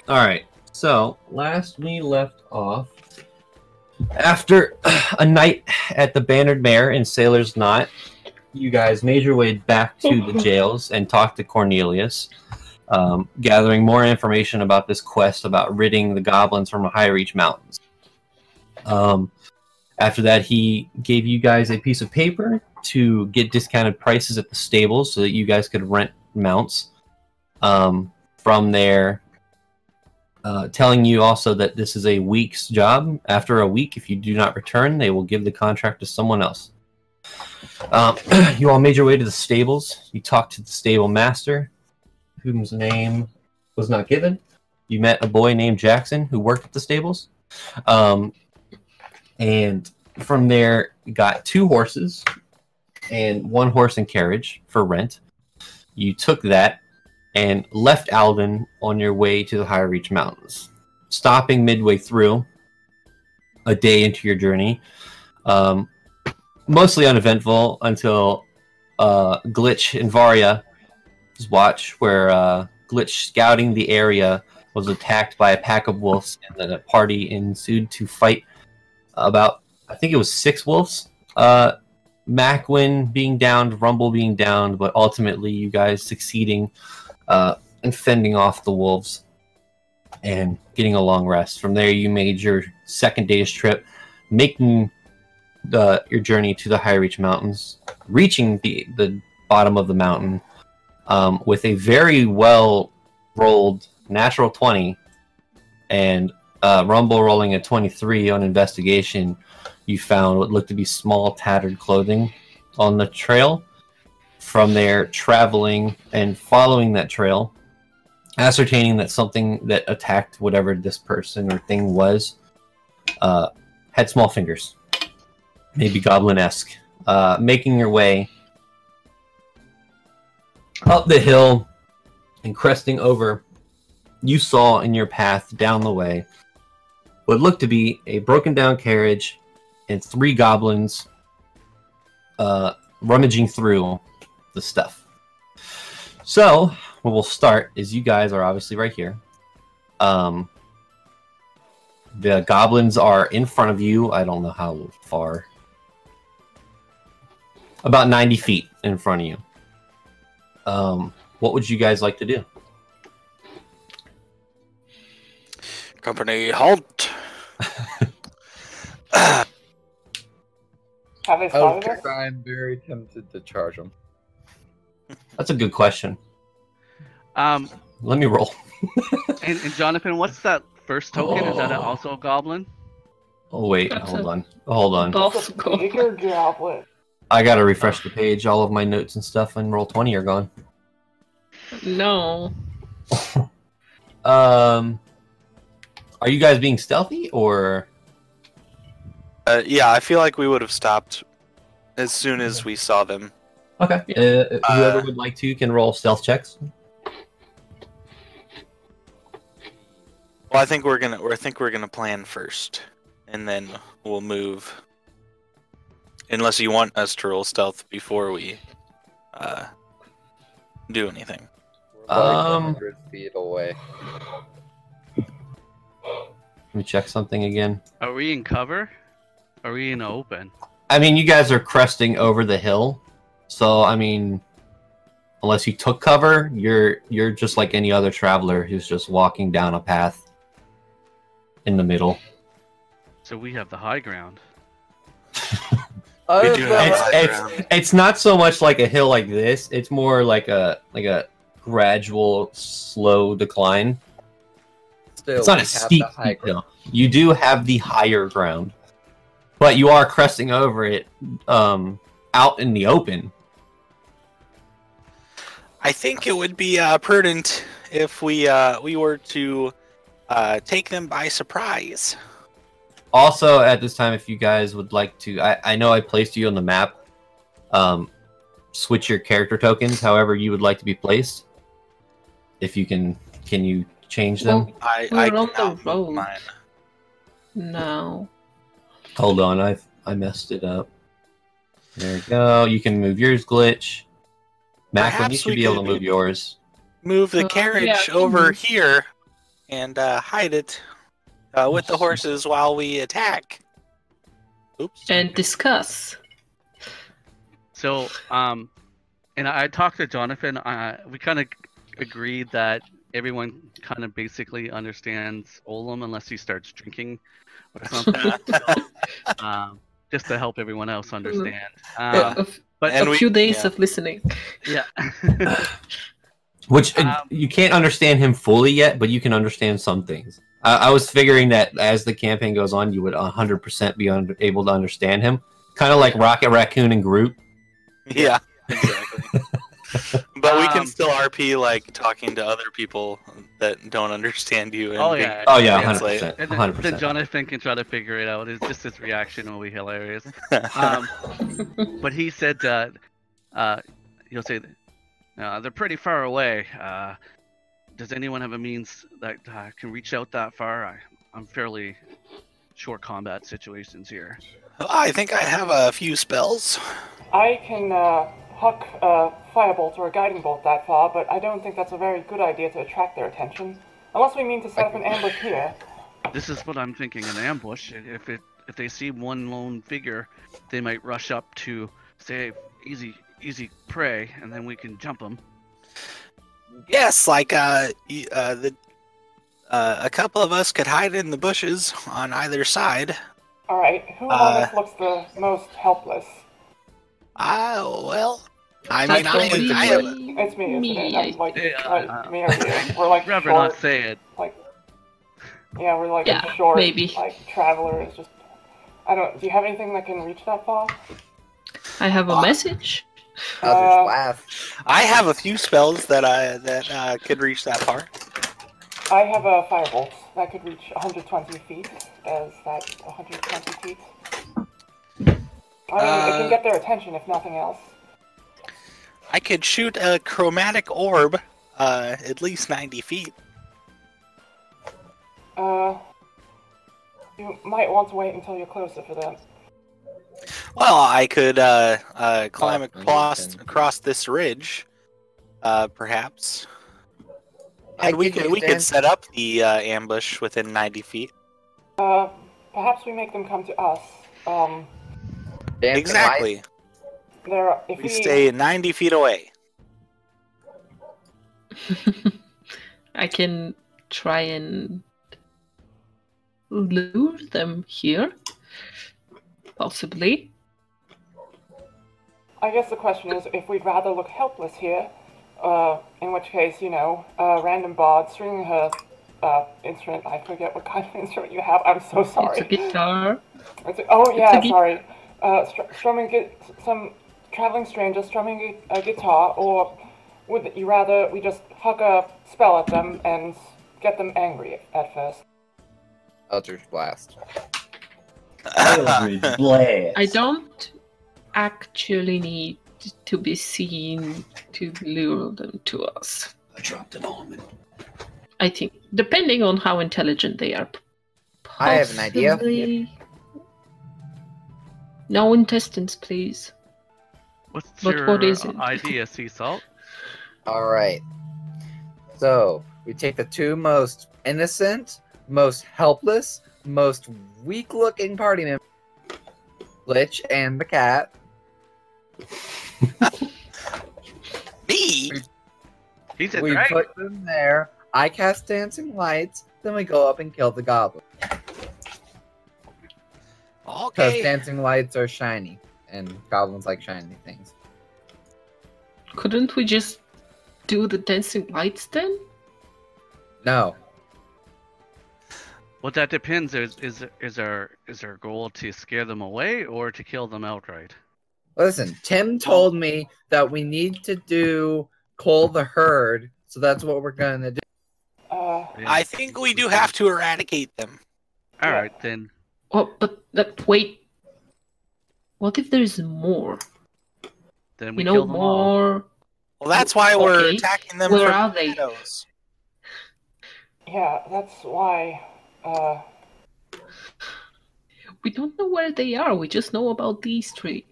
Alright, so last we left off, after a night at the Bannered Mare in Sailor's Knot, you guys made your way back to the jails and talked to Cornelius, gathering more information about this quest about ridding the goblins from the High Reach Mountains. After that, he gave you guys a piece of paper to get discounted prices at the stables so that you guys could rent mounts. From there, telling you also that this is a week's job. After a week, if you do not return, they will give the contract to someone else. You all made your way to the stables. You talked to the stable master, whose name was not given. You met a boy named Jackson who worked at the stables. And from there, you got 2 horses and 1 horse and carriage for rent. You took that and left Alden on your way to the High Reach Mountains, stopping midway through, a day into your journey. Mostly uneventful until Glitch and Varya's watch, where Glitch, scouting the area, was attacked by a pack of wolves, and then a party ensued to fight about, I think it was 6 wolves. Maqwynn being downed, Rumble being downed, but ultimately you guys succeeding and fending off the wolves and getting a long rest. From there, you made your second day's trip, making your journey to the High Reach Mountains, reaching the bottom of the mountain with a very well rolled natural 20 and Rumble rolling a 23 on investigation. You found what looked to be small, tattered clothing on the trail. From there, traveling and following that trail, ascertaining that something that attacked whatever this person or thing was had small fingers, maybe goblin-esque. Making your way up the hill and cresting over, you saw in your path down the way what looked to be a broken down carriage and 3 goblins rummaging through the stuff. So what we'll start is, you guys are obviously right here. The goblins are in front of you. I don't know how far. About 90 feet in front of you. What would you guys like to do? Company, halt! Have they spotted us? I'm very tempted to charge them. That's a good question. Let me roll. and Jonathan, what's that first token? Is that also a goblin? Oh wait, That's hold on. Bigger goblin. I gotta refresh the page. All of my notes and stuff in Roll20 are gone. No. Are you guys being stealthy, or? Yeah, I feel like we would have stopped as soon as we saw them. Okay. Whoever would like to can roll stealth checks. Well, I think we're gonna plan first, and then we'll move. Unless you want us to roll stealth before we do anything. We're like 100 feet away. Let me check something again. Are we in cover? Are we in the open? I mean, you guys are cresting over the hill, so I mean, unless you took cover, you're just like any other traveler who's just walking down a path in the middle. So we have the high ground. It's not so much like a hill like this. It's more like a gradual, slow decline. Still, it's not a steep hill. You do have the higher ground, but you are cresting over it out in the open. I think it would be prudent if we were to take them by surprise. Also, at this time, if you guys would like to, I know I placed you on the map. Switch your character tokens however you would like to be placed. If you can you change them? Well, I cannot move mine. No. Hold on, I messed it up. There we go. You can move yours, Glitch. Maqwynn, you should be able to move yours. Move the carriage over here, and hide it with the horses while we attack. Oops. And discuss. So, and I talked to Jonathan. We kind of agreed that everyone kind of basically understands Olam unless he starts drinking or something. Just to help everyone else understand. But And a we- few days yeah. of listening. Yeah. Which you can't understand him fully yet, but you can understand some things. I was figuring that as the campaign goes on, you would 100% be able to understand him. Kind of like Rocket Raccoon and Groot. Yeah, exactly. But we can Um, still RP like talking to other people that don't understand you. And Oh, being- yeah. Oh yeah, Translate. 100%. And then 100%. Jonathan can try to figure it out. It's just his reaction will be hilarious. But he said that he'll say they're pretty far away. Does anyone have a means that can reach out that far? I'm fairly short combat situations here. I think I have a few spells. I can huck a firebolt or a guiding bolt that far, but I don't think that's a very good idea to attract their attention. Unless we mean to set up an ambush here. This is what I'm thinking: an ambush. If they see one lone figure, they might rush up to say easy prey, and then we can jump them. Yes, like a couple of us could hide in the bushes on either side. Alright, who among us looks the most helpless? Well, I That's mean, gonna be I have. It's me, isn't it? I I'm like, Yeah, me or you. We're like Rather short, not say it. like, yeah, we're like Yeah, short, maybe. like travelers. Just, I don't. Do you have anything that can reach that far? I have a message. Others laugh. I have a few spells that could reach that far. I have a firebolt that could reach 120 feet. Is that 120 feet? I mean, it can get their attention if nothing else. I could shoot a chromatic orb, at least 90 feet. You might want to wait until you're closer for that. Well, I could climb Oh, across this ridge, perhaps, and we could stand- set up the ambush within 90 feet. Perhaps we make them come to us. dancing Exactly. lights. If We stay 90 feet away. I can try and lure them here. Possibly. I guess the question is if we'd rather look helpless here, in which case, a random bard stringing her instrument. I forget what kind of instrument you have. I'm so sorry. It's a guitar. Oh yeah, It's a sorry. Strumming some traveling stranger strumming a guitar, or would you rather we just huck a spell at them and get them angry at first? Eldritch Blast. Eldritch Blast. I don't actually need to be seen to lure them to us. I dropped an almond. I think, depending on how intelligent they are. I have an idea. Possibly- No intestines, please. What's But your what is it? idea, Seasalt? Alright. So, we take the two most innocent, most helpless, most weak-looking party members, Glitch and the cat. Me? He's a We dragon. put them there. I cast dancing lights. Then we go up and kill the goblin. Because Okay. dancing lights are shiny, and goblins like shiny things. Couldn't we just do the dancing lights then? No. Well, that depends. Is our goal to scare them away or to kill them outright? Listen, Tim told me that we need to do Cull the Herd, so that's what we're gonna do. I think we do have to eradicate them. All right, then. Oh, but wait. What if there's more? Then We we know kill them all. more. Well, that's why we're Okay. attacking them Where from are the they? shadows. Yeah, that's why. We don't know where they are. We just know about these three.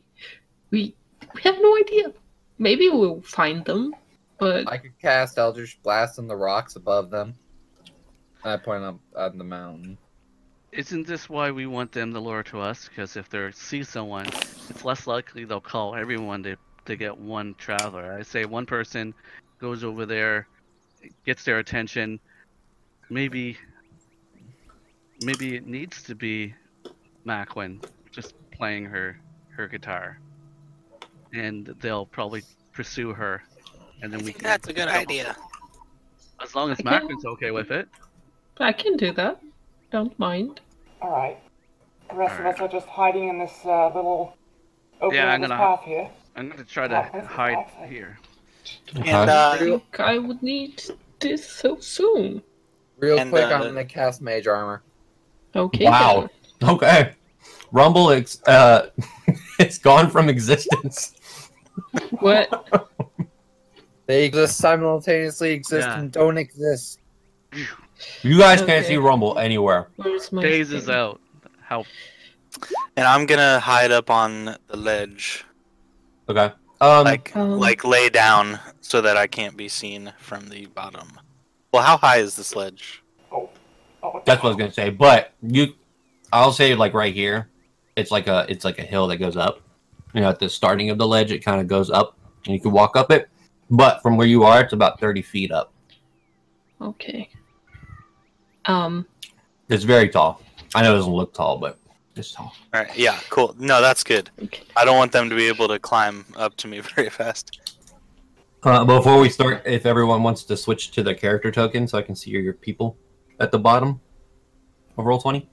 We have no idea. Maybe we'll find them, but I could cast Eldritch Blast on the rocks above them. I point up at the mountain. Isn't this why we want them to lure to us? Because if they see someone, it's less likely they'll call everyone to get one traveler. I say one person goes over there, gets their attention. Maybe it needs to be Maqwynn just playing her guitar, and they'll probably pursue her, and then we can. That's a good idea. As long as Maqwynn's okay with it. I can do that. Don't mind. Alright. The rest of us are just hiding in this little opening Yeah, of this path here. I'm gonna try to hide here. And I think I would need this so soon. Real quick, I'm gonna cast Mage Armor. Okay. Wow. Okay. Rumble, it's gone from existence. Then. What? They exist simultaneously, exist and don't exist. You guys can't see Rumble anywhere. Where's my Days is out. How? And I'm gonna hide up on the ledge, Okay. like lay down so that I can't be seen from the bottom. Well, how high is this ledge? That's what I was gonna say. But I'll say like right here, it's like a hill that goes up. You know, at the starting of the ledge, it kind of goes up, and you can walk up it. But from where you are, it's about 30 feet up. Okay. It's very tall. I know it doesn't look tall, but it's tall. All right, yeah, cool. No, that's good. Okay. I don't want them to be able to climb up to me very fast. Before we start, if everyone wants to switch to their character token, so I can see your people at the bottom of Roll20.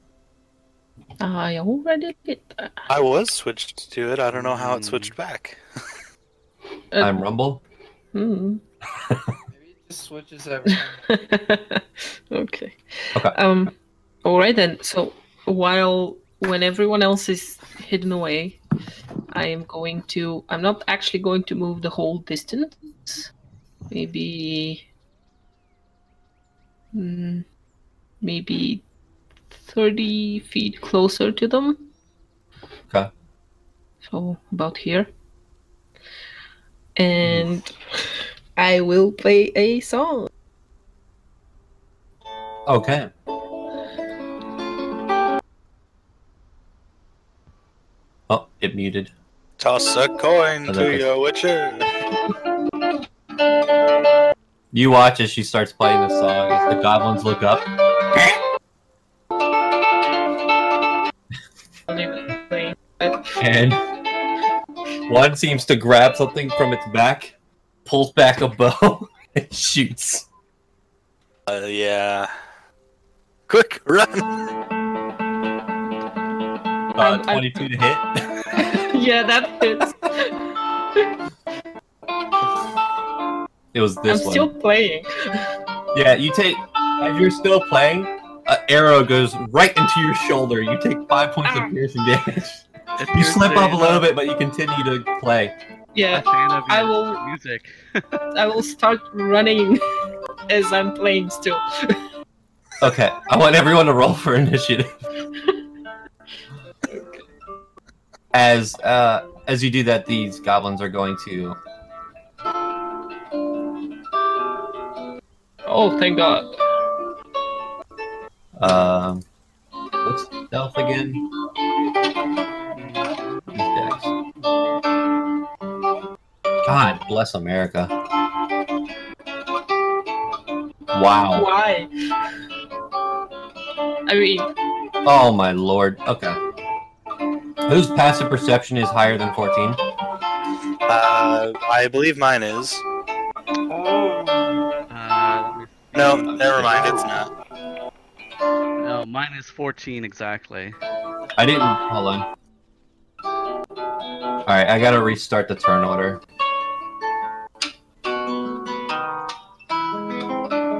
I already did that. I was switched to it. I don't know how it switched back. I'm Rumble. Hmm. Maybe it just switches every time. Okay. Okay. All right then. So when everyone else is hidden away, I'm not actually going to move the whole distance. Maybe 30 feet closer to them. Okay. So about here. And I will play a song. Okay. Oh, it muted. Toss a coin Oh, to okay. your witcher. You watch as she starts playing the song. As the goblins look up. And one seems to grab something from its back, pulls back a bow, and shoots. Yeah. Quick, run! 22 to hit. Yeah, that fits. It was this I'm one. still playing. Yeah, you take, as you're still playing, an arrow goes right into your shoulder. You take 5 points of piercing damage. You slip up a little bit, but you continue to play. Yeah, Fan of I your will. music. I will start running as I'm playing still. Okay, I want everyone to roll for initiative. As you do that, these goblins are going to. Oh, thank God. What's stealth again? Dex. God bless America. Wow. Why? I mean, Oh my lord. Okay. Whose passive perception is higher than 14? I believe mine is. Oh. No, never mind, it's not. No, mine is 14 exactly. I didn't. Hold on. Alright, I gotta restart the turn order.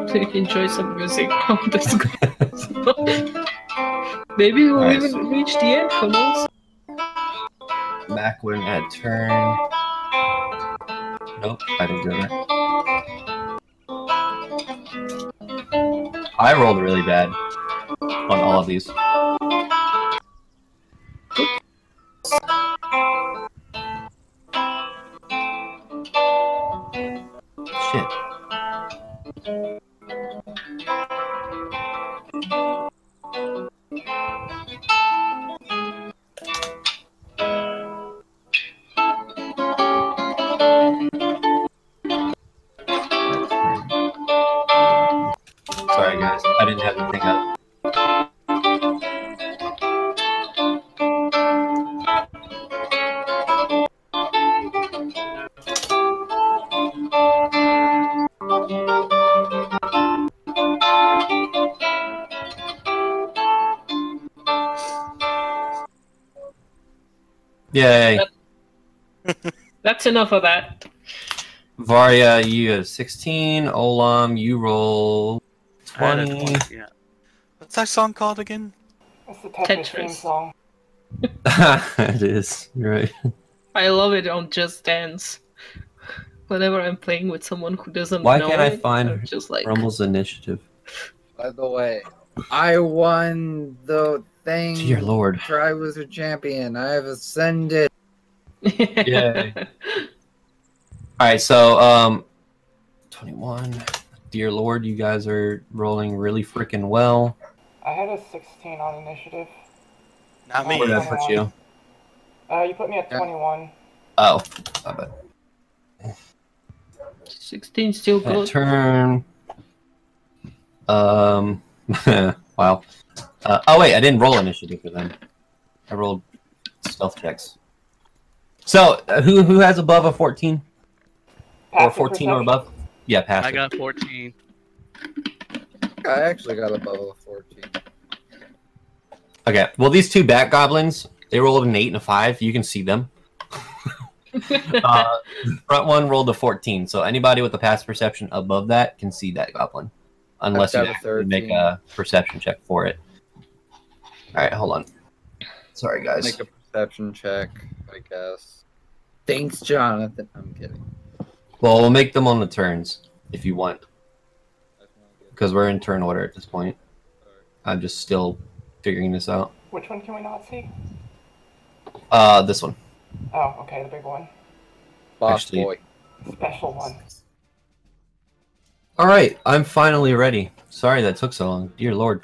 so you can enjoy some music from this guy. Maybe we'll Nice. even reach the end, who knows? Maqwynn at turn. Nope, I didn't do that. I rolled really bad on all of these. Shit. Sorry, guys. I didn't have anything up. Yay. That's enough of that. Varya, you have 16. Olam, you roll I had a 20. 20, yeah. What's that song called again? It's the Tetris theme Tetris. song. It is. You're right. I love it on Just Dance. Whenever I'm playing with someone who doesn't Why know can't I it, find I'm just like Rumble's initiative? By the way, I won the thing. Dear Lord. Tri-Wizard Champion. I have ascended. Yay. Alright, so, 21. Dear Lord, you guys are rolling really freaking well. I had a 16 on initiative. Not me. Where did I put you? You put me at 21. Oh, I bet. 16 still That good. turn. Wow. Oh wait, I didn't roll initiative for them. I rolled stealth checks. So, who has above a 14? Or Passive 14 or perception? above? Yeah, pass. I got 14. I actually got above a 14. Okay, well these two bat goblins, they rolled an 8 and a 5. You can see them. The front one rolled a 14, so anybody with a pass perception above that can see that goblin. Unless you got a actually make 13. a perception check for it. Alright, hold on. Sorry, guys. Make a perception check, I guess. Thanks, Jonathan. I'm kidding. Well, we'll make them on the turns, if you want. Because we're in turn order at this point. I'm just still figuring this out. Which one can we not see? This one. Oh, okay, the big one. Boss Actually- boy. Special one. Alright, I'm finally ready. Sorry that took so long. Dear Lord.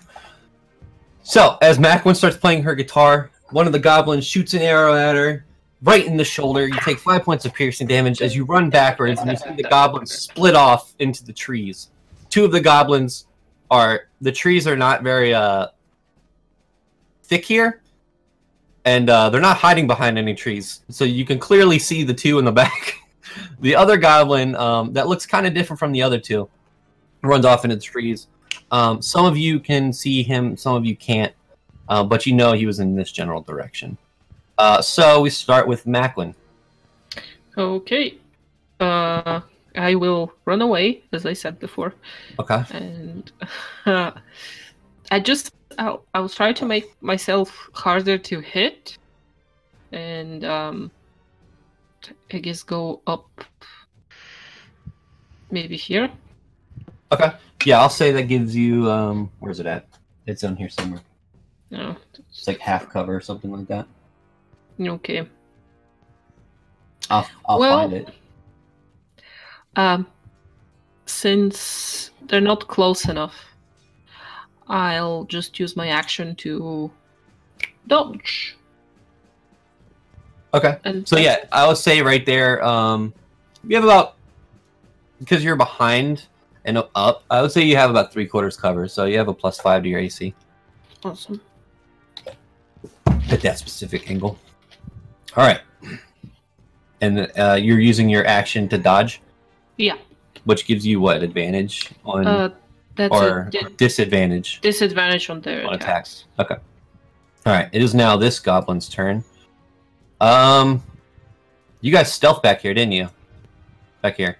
So, as Maqwynn starts playing her guitar, one of the goblins shoots an arrow at her, right in the shoulder. You take 5 points of piercing damage as you run backwards, and you see the goblins split off into the trees. Two of the goblins are... The trees are not very thick here, and they're not hiding behind any trees. So you can clearly see the two in the back. The other goblin, that looks kind of different from the other two, runs off into the trees. Some of you can see him, some of you can't, but you know he was in this general direction. So we start with Maqwynn. Okay. I will run away, as I said before. Okay. And I'll try to make myself harder to hit. And I guess go up maybe here. Okay. Yeah, I'll say that gives you, where's it at? It's on here somewhere. No. It's like half cover or something like that. Okay. I'll Well, find it. Since they're not close enough, I'll just use my action to dodge. Okay. And So yeah, I would say right there, you have about, because you're behind and up, I would say you have about 3/4 cover, so you have a +5 to your AC Awesome. at that specific angle. All right. And you're using your action to dodge, Yeah. which gives you what, advantage on, That's or a disadvantage disadvantage on their on attacks. attacks. Okay. All right. It is now this goblin's turn. You guys stealth back here, didn't you? Back here.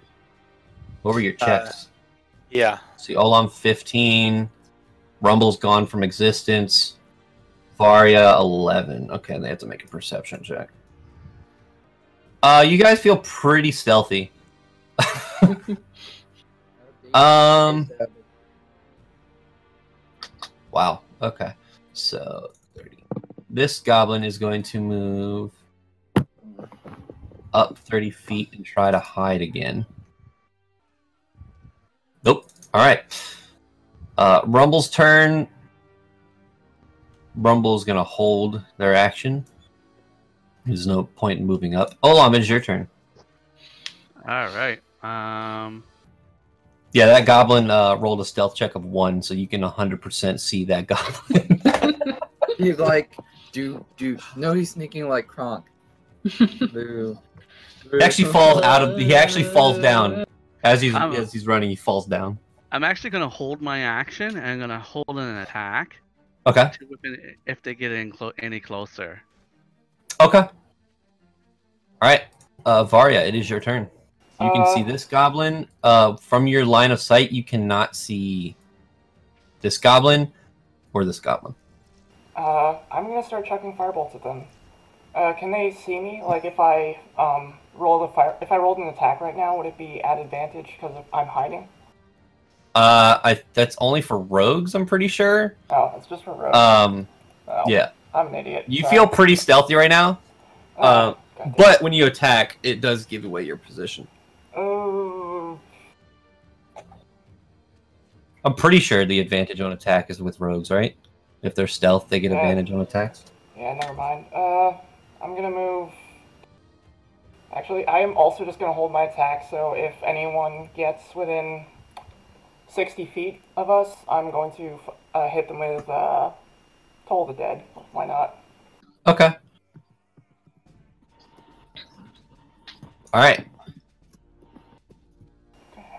What were your checks? Yeah. See, Olam 15. Rumble's gone from existence. Varya 11. Okay, they have to make a perception check. You guys feel pretty stealthy. Wow. Okay. So 30. This goblin is going to move up 30 feet and try to hide again. Nope. All right. Rumble's turn. Rumble's gonna hold their action. There's no point in moving up. Olam, it's your turn. All right. Yeah, that goblin rolled a stealth check of 1, so you can 100% see that goblin. He's like, no, he's sneaking like Kronk. Boo. He actually falls down as he's running. He falls down. I'm actually gonna hold my action and I'm gonna hold an attack. Okay. If they get in any closer. Okay. All right, Varya, it is your turn. You can see this goblin from your line of sight. You cannot see this goblin or this goblin. I'm gonna start chucking firebolts at them. Can they see me? Like if I rolled an attack right now, would it be at advantage because I'm hiding? That's only for rogues, I'm pretty sure. Oh, it's just for rogues. Yeah. I'm an idiot. You feel pretty stealthy right now. But when you attack, it does give away your position. Oh. I'm pretty sure the advantage on attack is with rogues, right? If they're stealth, they get advantage on attacks. Yeah, never mind. I'm gonna move. Actually, I am also just gonna hold my attack, so if anyone gets within 60 feet of us, I'm going to hit them with Toll the Dead. Why not? Okay. Alright.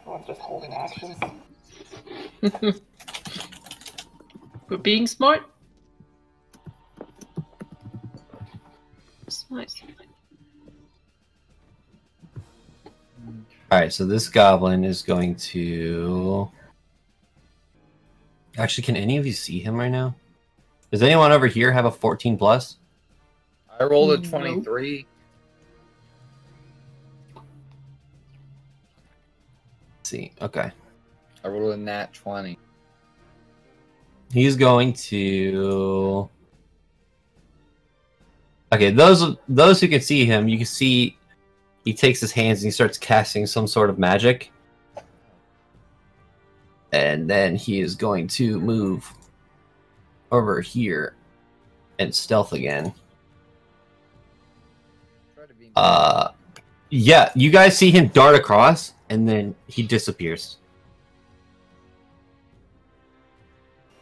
Everyone's just holding actions. We're being smart. It's nice. Alright, so this goblin is going to... Actually, can any of you see him right now? Does anyone over here have a 14 plus? I rolled a 23. Let's see, okay. I rolled a nat 20. He's going to... Okay, those who can see him, you can see he takes his hands and he starts casting some sort of magic. And then he is going to move over here and stealth again. Yeah, you guys see him dart across and then he disappears.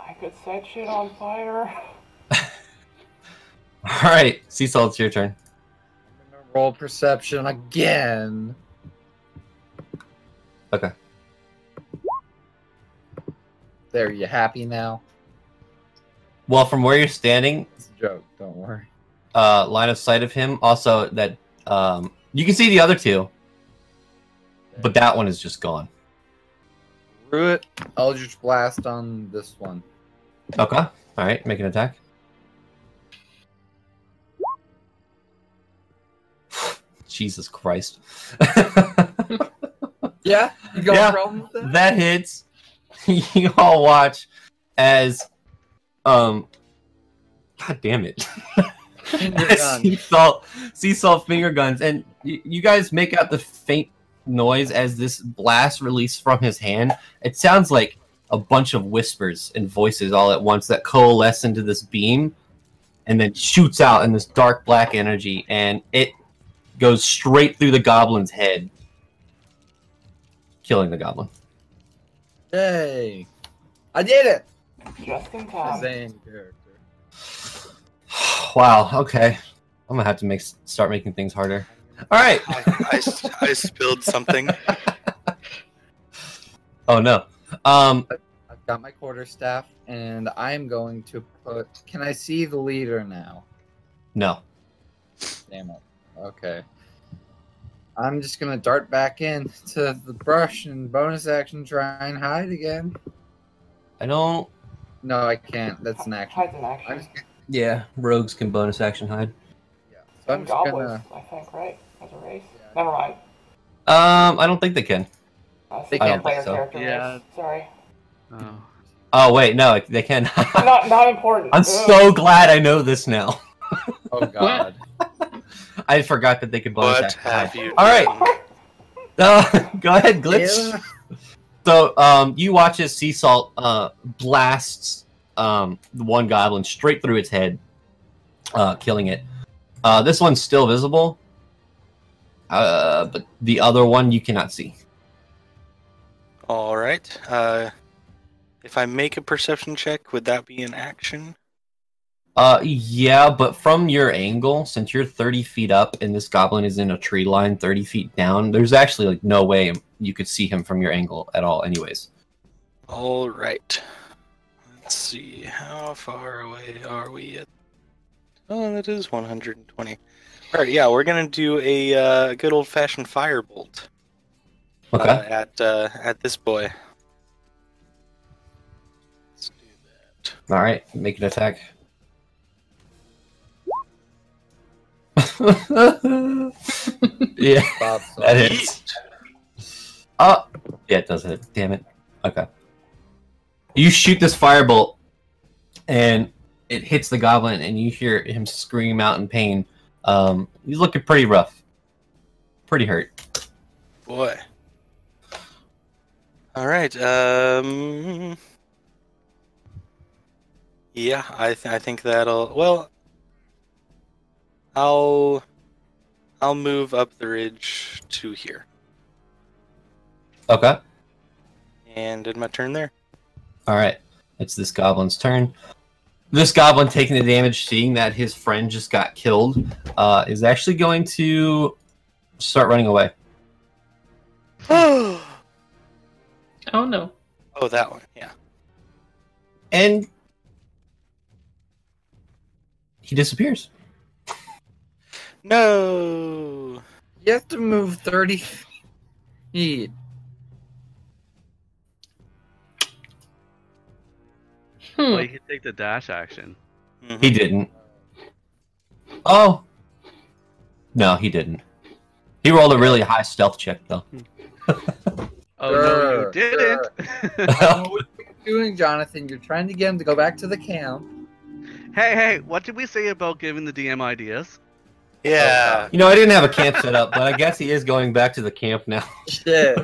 I could set shit on fire. Alright, Seasalt, it's your turn. I'm gonna roll perception again. Okay. There, you happy now? Well, from where you're standing, It's a joke, don't worry. line of sight of him, also that you can see the other two, but that one is just gone. Root Eldritch Blast on this one. Okay. Alright, make an attack. Jesus Christ. Yeah? You got Yeah, a problem with that? That hits. You all watch as God damn it. Finger gun. Seasalt finger guns, and you guys make out the faint noise as this blast released from his hand. It sounds like a bunch of whispers and voices all at once that coalesce into this beam and then shoots out in this dark black energy, and it goes straight through the goblin's head, killing the goblin. Yay! I did it! Just in time. Same character. Wow, okay. I'm gonna have to start making things harder. Alright. I spilled something. Oh no. I've got my quarterstaff, and I'm going to put... Can I see the leader now? No. Damn it. Okay. I'm just gonna dart back in to the brush and bonus action try and hide again. I don't... No, I can't. That's an action. Hides an action. I'm just, Yeah, rogues can bonus action hide. yeah. So I'm And just goblins, gonna... I think, right? As a race. Yeah. Never mind. I don't think they can. They Single can't player think so. character Yeah. race. Sorry. Oh. Oh wait, no, they can. Not important. I'm Ugh. so glad I know this now. Oh god. I forgot that they could bonus What action have hide. you All right. done? Go ahead, Glitch. Yeah. So, you watch as Seasalt blasts one goblin straight through its head, killing it. This one's still visible, but the other one you cannot see. All right. If I make a perception check, would that be an action? Yeah, but from your angle, since you're 30 feet up and this goblin is in a tree line 30 feet down, there's actually like no way you could see him from your angle at all anyways. All right. Let's see. How far away are we at? Oh, that is 120. All right, yeah, we're going to do a good old-fashioned firebolt. Okay. At this boy. Let's do that. All right, make an attack. Yeah, that hits. Oh, yeah, it does hit. Damn it. Okay. You shoot this firebolt, and it hits the goblin, and you hear him scream out in pain. He's looking pretty rough. Pretty hurt. Boy. All right. Yeah, I think that'll. Well, I'll move up the ridge to here. Okay. And did my turn there. All right. It's this goblin's turn. This goblin taking the damage, seeing that his friend just got killed, is actually going to start running away. Oh no. Oh, that one, yeah. And he disappears. No. You have to move 30 feet. Well, you can take the dash action. Mhm. He didn't. Oh. No, he didn't. He rolled a really high stealth check, though. Oh, no, you didn't. What are you doing, Jonathan? You're trying to get him to go back to the camp. Hey, what did we say about giving the DM ideas? Yeah. You know, I didn't have a camp set up, but I guess he is going back to the camp now. Shit.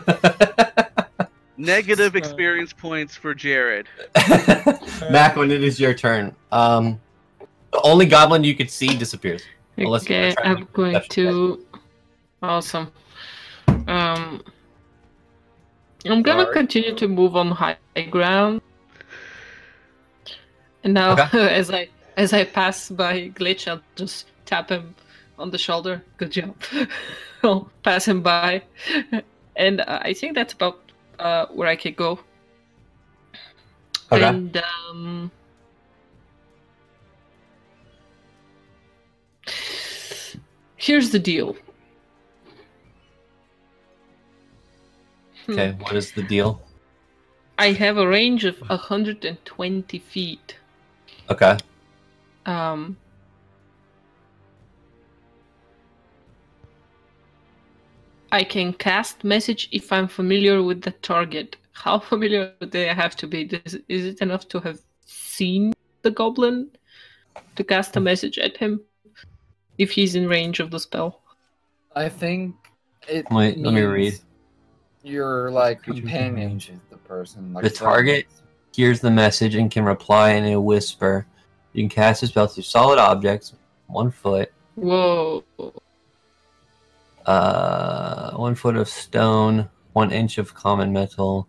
Negative experience points for Jared. Maqwynn, it is your turn. The only goblin you could see disappears. Unless you Okay, wanna try I'm going perception to. Awesome. I'm gonna Sorry. continue to move on high ground. And now, Okay. as I pass by Glitch, I'll just tap him on the shoulder. Good job. I'll pass him by, and I think that's about where I could go. Okay. And here's the deal. Okay, what is the deal? I have a range of 120 feet. Okay. I can cast message if I'm familiar with the target. How familiar do I have to be? Is it enough to have seen the goblin to cast a message at him if he's in range of the spell? I think it Wait, let me read. You're like companion to the person. Like The target hears the message and can reply in a whisper. You can cast a spell through solid objects, 1 foot. Whoa. 1 foot of stone, 1 inch of common metal.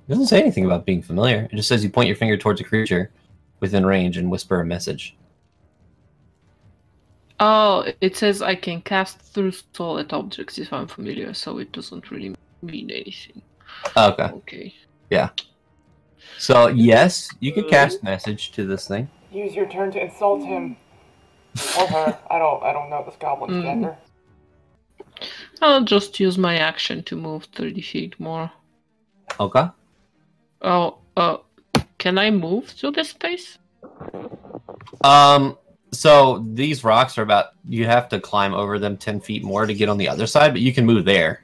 It doesn't say anything about being familiar. It just says you point your finger towards a creature within range and whisper a message. Oh, it says I can cast through solid objects if I'm familiar, so it doesn't really mean anything. Okay. Okay. Yeah. So yes, you can cast message to this thing. Use your turn to insult him. Or her. I don't know this goblin's gender. I'll just use my action to move 30 feet more. Okay. Oh, can I move through this space? So these rocks are about, you have to climb over them 10 feet more to get on the other side, but you can move there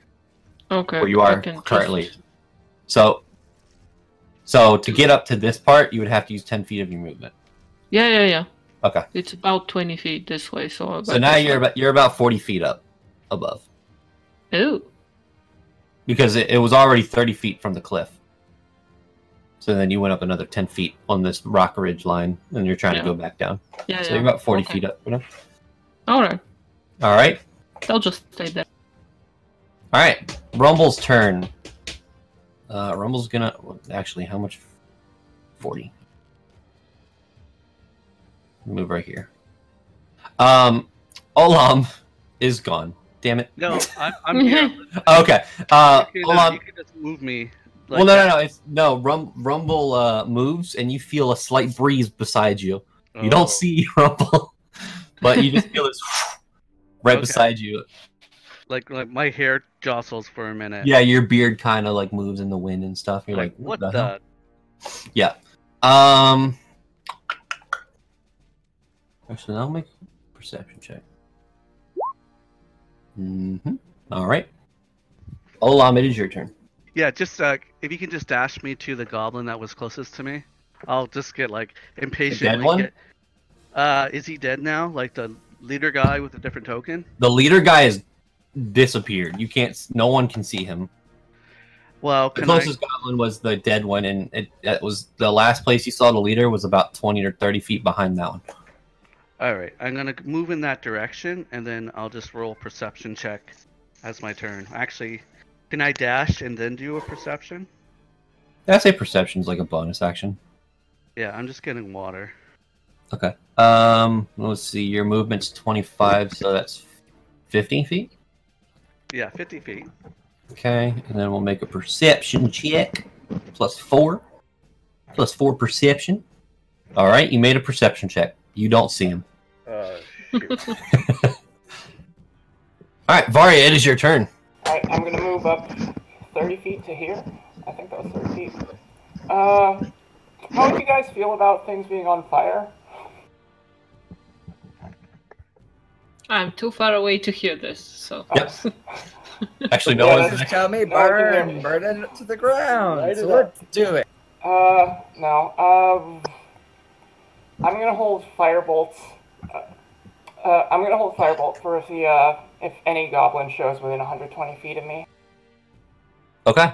Okay. where you I are can currently. just- So to get up to this part, you would have to use 10 feet of your movement. Yeah. Okay. It's about 20 feet this way, so. So now you're about 40 feet up above. Oh. Because it was already 30 feet from the cliff. So then you went up another 10 feet on this rock ridge line, and you're trying to go back down. Yeah, So you're about 40 feet up. Alright. All right. They'll just stay there. All right. Rumble's turn. Rumble's gonna... Actually, how much? 40. Move right here. Olam is gone. Damn it. No, I'm here. Okay. Olam... You can just move me. Well, no. It's Rumble moves, and you feel a slight breeze beside you. You don't see Rumble, but you just feel this right beside you. Like my hair jostles for a minute. Yeah, your beard kind of like moves in the wind and stuff. You're like, what the the? hell? Yeah. Actually, I'll make a perception check. All right. Olam, it is your turn. Yeah, just if you can just dash me to the goblin that was closest to me, I'll just get like impatient. The dead one? Is he dead now? Like the leader guy with a different token? The leader guy has disappeared. You can't. No one can see him. Well, The closest goblin was the dead one, and it was the last place you saw the leader was about 20 or 30 feet behind that one. All right, I'm gonna move in that direction, and then I'll just roll perception check as my turn. Actually, can I dash and then do a perception? I say perception's like a bonus action. Yeah, I'm just getting water. Okay. Let's see. Your movement's 25, so that's 50 feet. Yeah, 50 feet. Okay, and then we'll make a perception check. +4. +4 perception. All right, you made a perception check. You don't see him. Shoot. All right, Varya, it is your turn. Alright, I'm gonna move up 30 feet to here. I think that was 30 feet. How would you guys feel about things being on fire? I'm too far away to hear this, so. Yep. Actually, no Yeah, one's. Just tell me, No, I can burn, hear burn it to the ground. Light it So up. let's do it. No. I'm gonna hold firebolts. I'm gonna hold firebolt for if any goblin shows within 120 feet of me. Okay.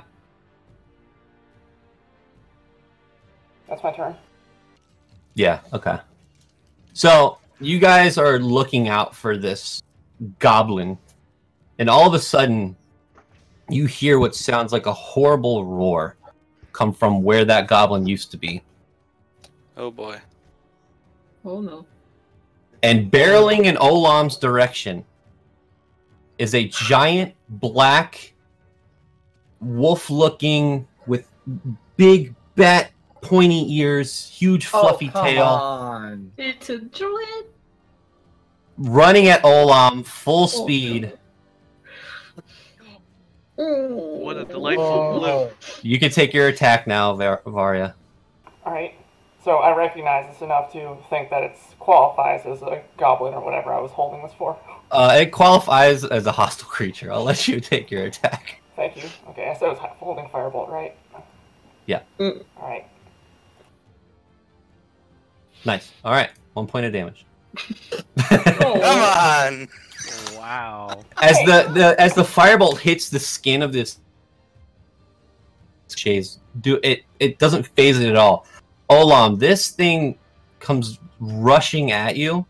That's my turn. Yeah, okay. So, you guys are looking out for this goblin, and all of a sudden, you hear what sounds like a horrible roar come from where that goblin used to be. Oh boy. Oh no. And barreling in Olam's direction is a giant black wolf-looking with big bat pointy ears, huge fluffy tail, On. It's a druid. running at Olam full speed. What a delightful blue. You can take your attack now, Varya. Alright. So I recognize this enough to think that it qualifies as a goblin or whatever I was holding this for. It qualifies as a hostile creature. I'll let you take your attack. Thank you. Okay, I said I was holding firebolt, right? Yeah. Alright. Nice. All right. 1 point of damage. Come on! Wow. As the firebolt hits the skin of this chase, it doesn't phase it at all. Olam, this thing comes rushing at you.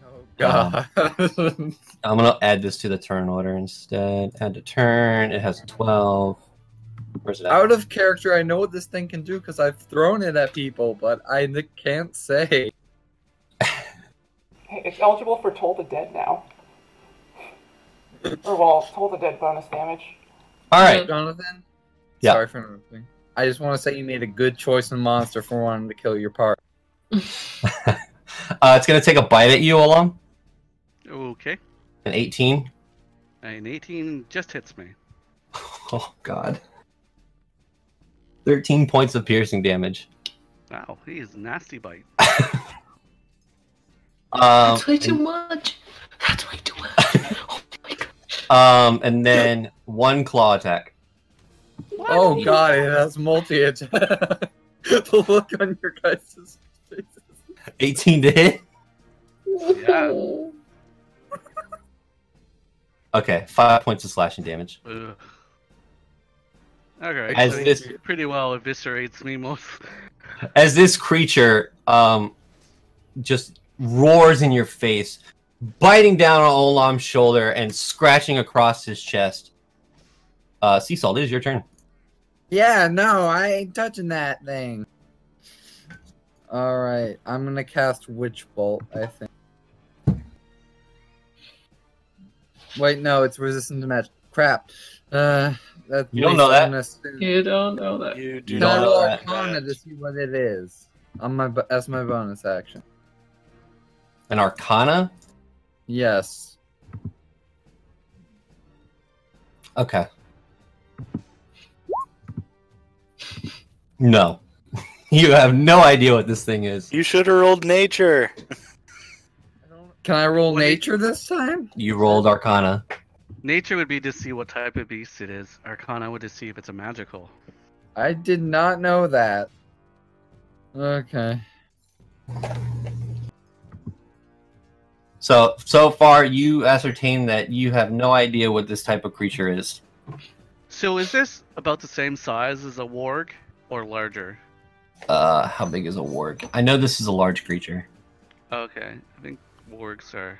Oh god. I'm gonna add this to the turn order instead. Add to turn. It has 12. Where's it at? Out of character, I know what this thing can do because I've thrown it at people, but I can't say. Hey, it's eligible for Toll the Dead now. Or, well, Toll the Dead bonus damage. All right. Jonathan? Yeah. Sorry for interrupting. I just want to say you made a good choice in monster for wanting to kill your part. It's gonna take a bite at you, Olam. Okay. An 18. An 18 just hits me. Oh god. 13 points of piercing damage. Wow, he is a nasty bite. That's way too much. That's way too much. Oh my god. And then 1 claw attack. Oh god, it has multi-attack. The look on your guys' faces. 18 to hit. Yeah. Okay, 5 points of slashing damage. Ugh. Okay, As so this- he pretty well eviscerates me most. As this creature just roars in your face, biting down on Olam's shoulder and scratching across his chest. Seasalt, it is your turn. Yeah, no, I ain't touching that thing. Alright, I'm gonna cast Witch Bolt, I think. Wait, no, it's resistant to magic. Crap. That's You don't know that. You don't know that. You do You Can I don't not know roll that. Arcana to see what it is? That's my bonus action. An Arcana? Yes. Okay. No. You have no idea what this thing is. You should have rolled nature. Can I roll What do you- nature this time? You rolled Arcana. Nature would be to see what type of beast it is. Arcana would to see if it's a magical. I did not know that. Okay. So far, you ascertain that you have no idea what this type of creature is. So is this about the same size as a warg or larger? How big is a warg? I know this is a large creature. Okay, I think wargs are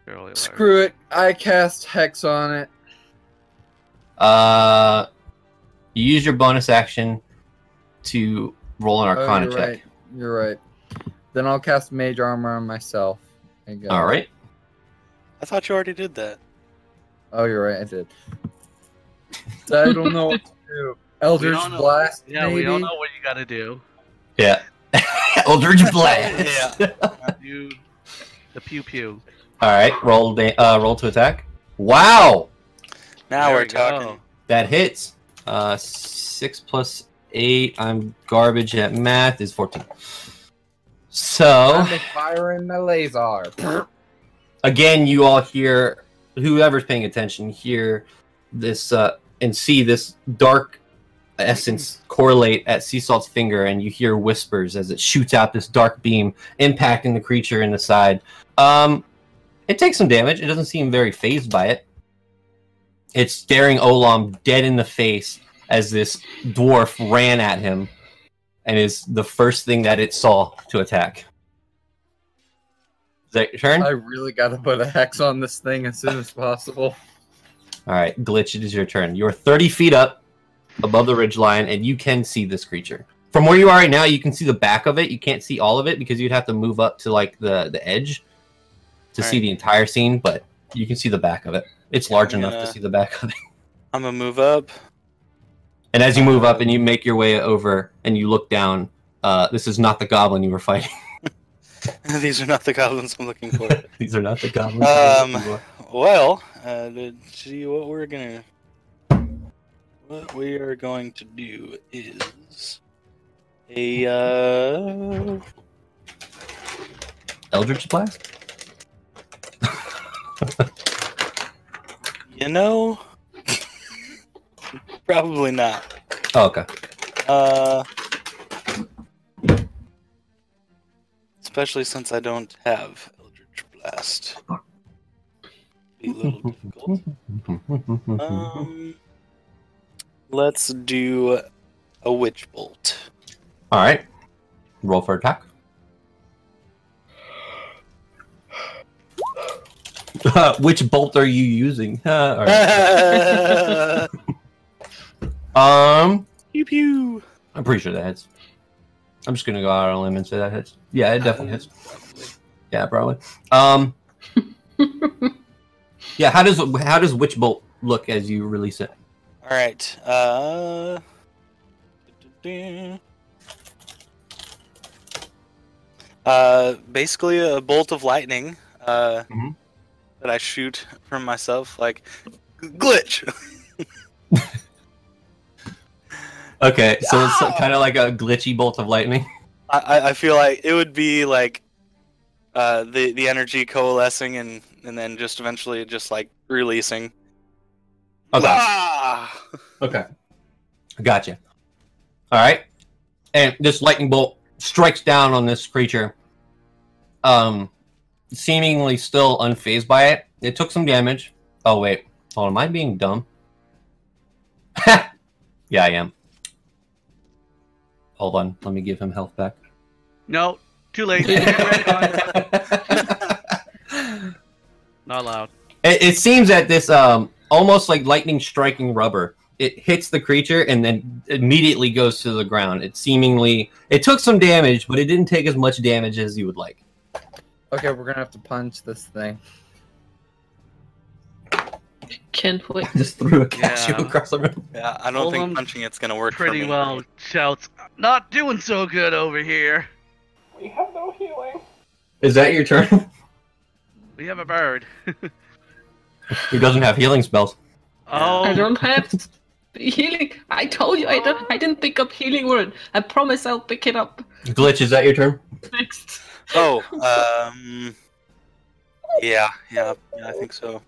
fairly large. Screw it. I cast Hex on it. You use your bonus action to roll an Arcana you're check. right. You're right. Then I'll cast Mage Armor on myself. I guess. All right. I thought you already did that. Oh, you're right. I did. I don't know what to do. We Eldritch don't know- Blast, Yeah, maybe? we all know what you gotta do. Yeah. Eldritch Blast. You, the pew pew. All right. Roll to attack. Wow. Now There we're we go. talking. That hits. 6 plus 8. I'm garbage at math. Is 14. So I'm firing the laser. again, you all hear, whoever's paying attention, hear this and see this dark essence correlate at Seasalt's finger, and you hear whispers as it shoots out this dark beam, impacting the creature in the side. It takes some damage. It doesn't seem very phased by it. It's staring Olam dead in the face as this dwarf ran at him, and is the first thing that it saw to attack. Is that your turn? I really gotta put a Hex on this thing as soon as possible. All right, Glitch, it is your turn. You're 30 feet up above the ridgeline, and you can see this creature. From where you are right now, you can see the back of it. You can't see all of it because you'd have to move up to like the edge to see the entire scene, but you can see the back of it. It's large enough to see the back of it. I'm gonna move up. And as you move up and you make your way over and you look down, this is not the goblin you were fighting. These are not the goblins I'm looking for. These are not the goblins. you were looking for. Well, let's see what we are going to do is a Eldritch Blast? you know, probably not. Oh, okay. Especially since I don't have Eldritch Blast. Be a little difficult. Let's do a Witch Bolt. All right. Roll for attack. Which bolt are you using? All right. Pew pew. I'm pretty sure that hits. I'm just gonna go out on a limb and say that hits. Yeah, it definitely hits. Yeah, probably. Yeah. How does Witch Bolt look as you release it? All right. Basically a bolt of lightning that I shoot from myself, like glitch. Okay, so it's kind of like a glitchy bolt of lightning. I feel like it would be like the energy coalescing and then just eventually just like releasing. Okay. Ah! Okay. Gotcha. All right. And this lightning bolt strikes down on this creature. Seemingly still unfazed by it. It took some damage. Oh, wait. Hold on. Am I being dumb? Yeah, I am. Hold on, let me give him health back. No, too late. Not allowed. It seems that this almost like lightning striking rubber. It hits the creature and then immediately goes to the ground. It took some damage, but it didn't take as much damage as you would like. Okay, we're gonna have to punch this thing. Can't wait. Just threw a cashew Yeah. across the room. Yeah, I don't think Olam punching it's gonna work Pretty for me. well shouts, not doing so good over here. We have no healing. Is that your turn? We have a bird. Who doesn't have healing spells? Oh, I don't have healing. I told you I didn't pick up healing word. I promise I'll pick it up Glitch, is that your turn? next. Oh, yeah, I think so.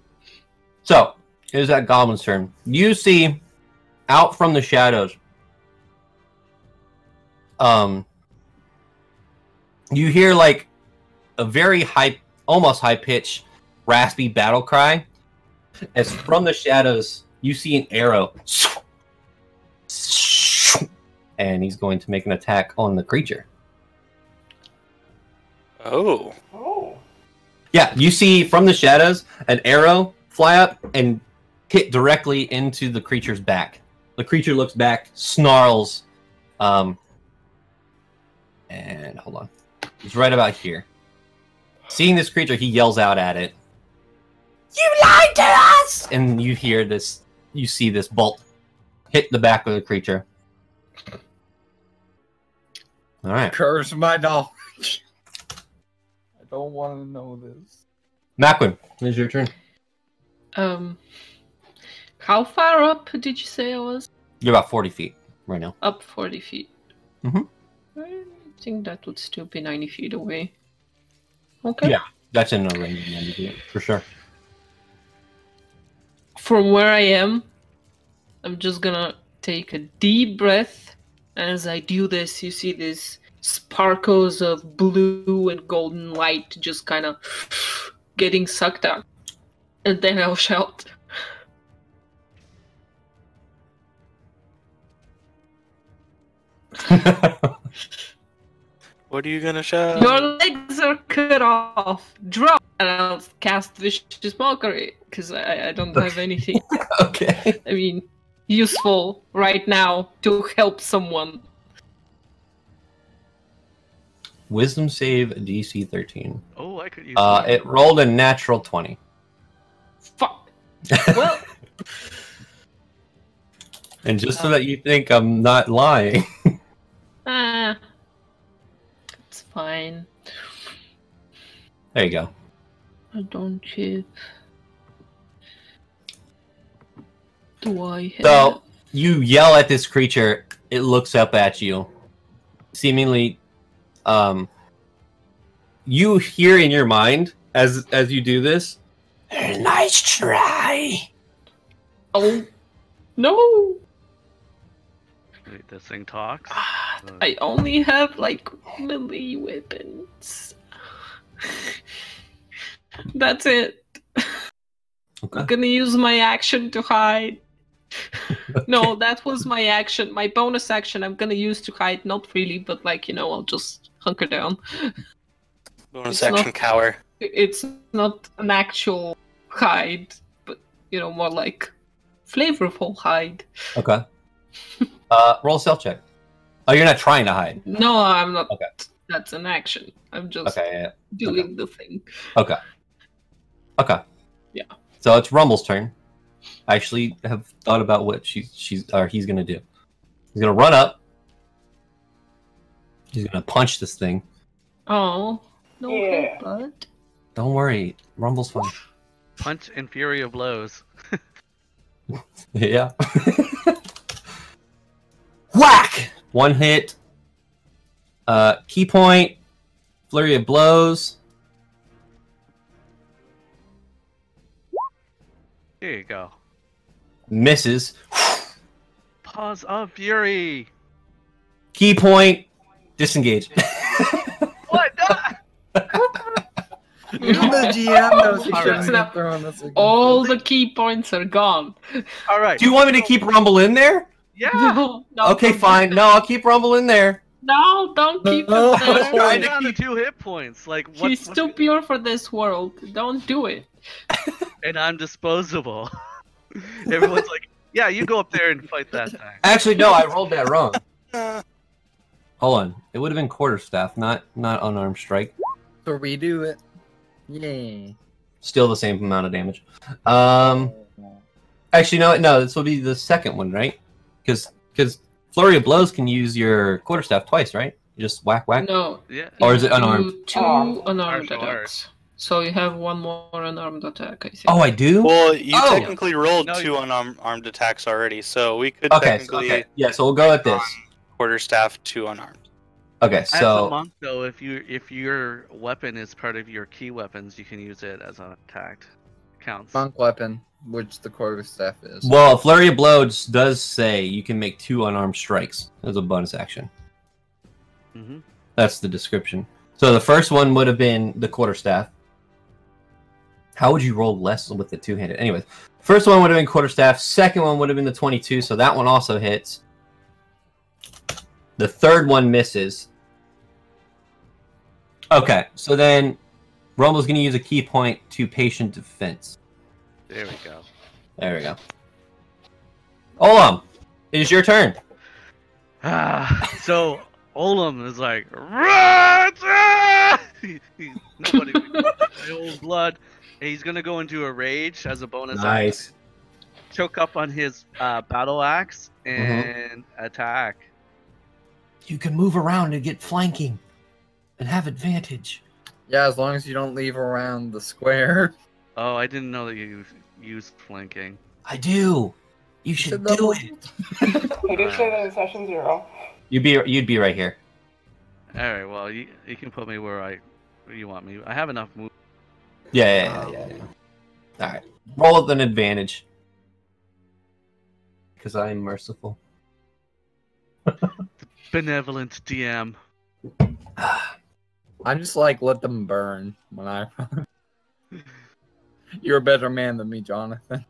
So, it is that goblin's turn. You see, out from the shadows, you hear like a very high, almost high-pitched, raspy battle cry. As from the shadows, you see an arrow. And he's going to make an attack on the creature. Oh. Oh. Yeah, you see from the shadows an arrow fly up and hit directly into the creature's back. The creature looks back, snarls, and hold on. It's right about here. Seeing this creature, he yells out at it. You lied to us! And you hear this, you see this bolt hit the back of the creature. Alright. Curse my knowledge. I don't want to know this. Maqwynn, it's your turn. How far up did you say I was? You're about 40 feet right now. Up 40 feet. Mhm. I think that would still be 90 feet away. Okay. Yeah, that's in the range of 90 feet, for sure. From where I am, I'm just gonna take a deep breath. And as I do this, you see these sparkles of blue and golden light just kind of getting sucked out. And then I'll shout. What are you gonna shout? Your legs are cut off. Drop! And I'll cast Vicious Mockery, because I don't have anything, Okay. I mean, useful right now to help someone. Wisdom save DC 13. oh, I could use. It rolled a natural 20. Fuck. Well, And just so that you think I'm not lying. it's fine. There you go. I don't have... Do I have... So, you yell at this creature, it looks up at you. Seemingly, you hear in your mind, as you do this, nice try! Oh, no! Wait, this thing talks. I only have, like, melee weapons. That's it. Okay. I'm gonna use my action to hide. No, that was my action. My bonus action I'm gonna use to hide. Not really, but like, I'll just hunker down. Bonus It's action not- cower. It's not an actual hide, but, more like flavorful hide. Okay. Roll a stealth check. Oh, you're not trying to hide. No, I'm not. Okay. That's an action. I'm just Okay, yeah. doing the thing. Okay. Okay. Yeah. So it's Rumble's turn. I actually have thought about what he's gonna do. He's gonna run up. He's gonna punch this thing. Oh, no Yeah. headbutt. Don't worry, Rumble's fine. Punch and fury of blows. Yeah. Whack! One hit. Key point. Flurry of blows. Here you go. Misses. Pause of fury. Key point. Disengage. What? Even the GM knows he Alright. shouldn't have thrown this again. All the key points are gone. All right. Do you want me to keep Rumble in there? Yeah. No, Okay, fine. No, I'll keep Rumble in there. No, don't keep No. him there. Trying down to 2 hit points. Like what? He's too pure for this world. Don't do it. And I'm disposable. Everyone's like, yeah, you go up there and fight that thing. Actually, no, I rolled that wrong. Hold on. It would have been quarterstaff, not unarmed strike. So redo it. Yay. Still the same amount of damage. Actually, no, this will be the second one, right? Because Flurry of Blows can use your quarterstaff twice, right? You just whack. No. Yeah. Or is it unarmed? You do 2 unarmed Martial attacks. So you have 1 more unarmed attack, I think. Oh, I do? Well, you Oh! technically rolled No, 2 unarmed attacks already, so we could Okay, technically yeah, so we'll go with this. quarterstaff 2 unarmed. Okay, As a so... monk, though, if your weapon is part of your key weapons, you can use it as an attack. Counts. Monk weapon, which the quarterstaff is. Well, Flurry of Blows does say you can make 2 unarmed strikes as a bonus action. Mm-hmm. That's the description. So the first one would have been the quarterstaff. How would you roll less with the two-handed? Anyways, first one would have been quarterstaff. Second one would have been the 22, so that one also hits. The third one misses. Okay, so then Rumble's going to use a key point to patient defense. There we go. There we go. Olam, it is your turn. So Olam is like, "Run!" Nobody, my old blood. And he's gonna go into a rage as a bonus. Nice. Action. Choke up on his battle axe and attack. You can move around and get flanking and have advantage. Yeah, as long as you don't leave around the square. Oh, I didn't know that you used flanking. I do. You should do it. He did say that in session 0. You'd be right here. All right, well you can put me where you want me. I have enough move. Yeah. All right. Roll with an advantage. Because I am merciful. Benevolent DM. I'm just like, let them burn when I. You're a better man than me, Jonathan.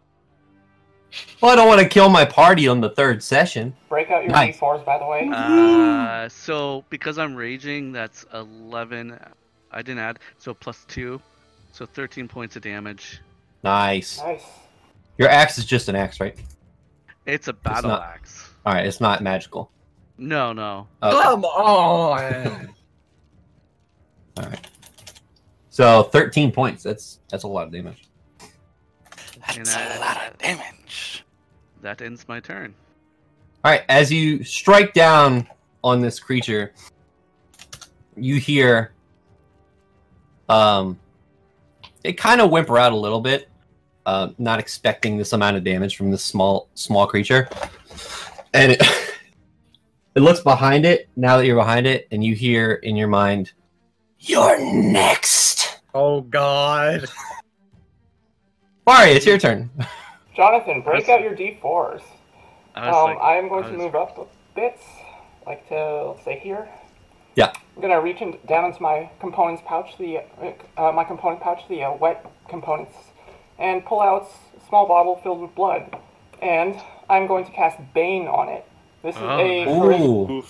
Well, I don't want to kill my party on the third session. Break out your Nice. D4s, by the way. So because I'm raging, that's 11. I didn't add, so plus 2, so 13 points of damage. Nice. Nice. Your axe is just an axe, right? It's a battle not- axe. All right, it's not magical. No. Okay. Come on! All right. So 13 points. That's a lot of damage. That's a lot of damage. That ends my turn. All right, as you strike down on this creature, you hear it kind of whimper out a little bit, not expecting this amount of damage from this small creature, and it looks behind it. Now that you're behind it, and you hear in your mind, "You're next." Oh God! Varya, it's your turn. Jonathan, break out your D4s. I am going to was- move up a bit, like to, let's say, here. Yeah. I'm going to reach down into my components pouch, the wet components, and pull out a small bottle filled with blood. And I'm going to cast Bane on it. This is Ooh.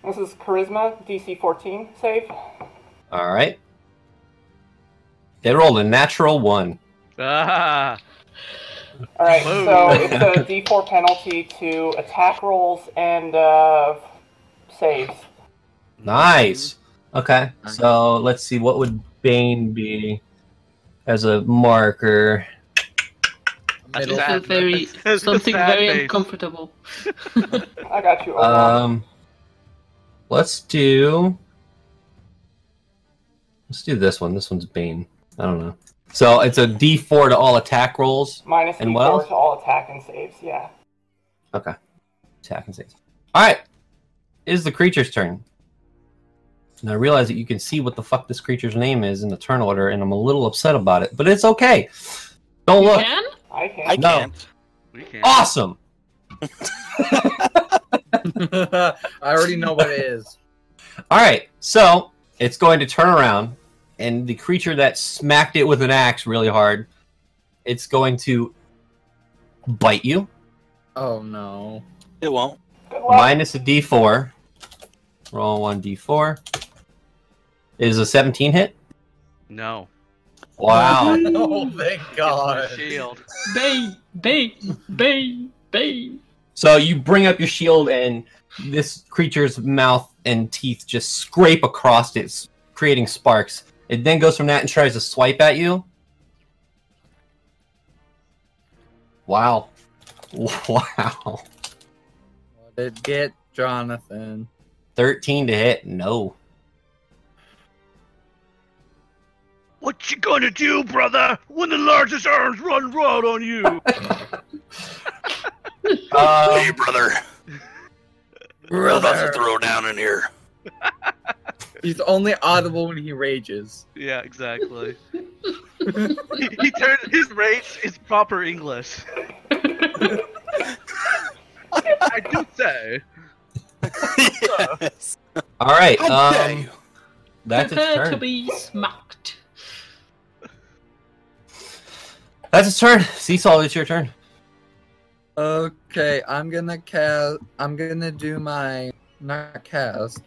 This is Charisma, DC 14 save. All right. They rolled a natural 1. Ah! Alright, Whoa. so it's a D4 penalty to attack rolls and saves. Nice. Okay, so let's see. What would Bane be as a marker? That's Middle. sad. Very something Sad very face. uncomfortable. I got you, Olam. Let's do this one. This one's Bane. I don't know. So it's a D4 to all attack rolls. Minus and D4 what else? to all attack and saves, yeah. Okay. Attack and saves. Alright. It is the creature's turn. And I realize that you can see what the fuck this creature's name is in the turn order, and I'm a little upset about it. But it's okay. Don't You look. can? I can. I No. can't. We can't. Awesome! I already know what it is. Alright, so it's going to turn around, and the creature that smacked it with an axe really hard, it's going to bite you. Oh no! It won't. Good luck. Minus a d4. Roll 1d4. Is a 17 hit? No. Wow. Oh, thank My God. shield. Bay. So you bring up your shield, and this creature's mouth and teeth just scrape across it, creating sparks. It then goes from that and tries to swipe at you. Wow. Wow. What did it get, Jonathan? 13 to hit. No. What you gonna do, brother, when the largest arms run wild on you? Hey, brother. We're about to throw down in here. He's only audible when he rages. Yeah, exactly. he turned his rage is proper English. I do say. Yes. All right. How dare you? That's its Prepare to turn. be smacked. That's its turn. Seasalt, it's your turn. Okay, I'm gonna do my not cast.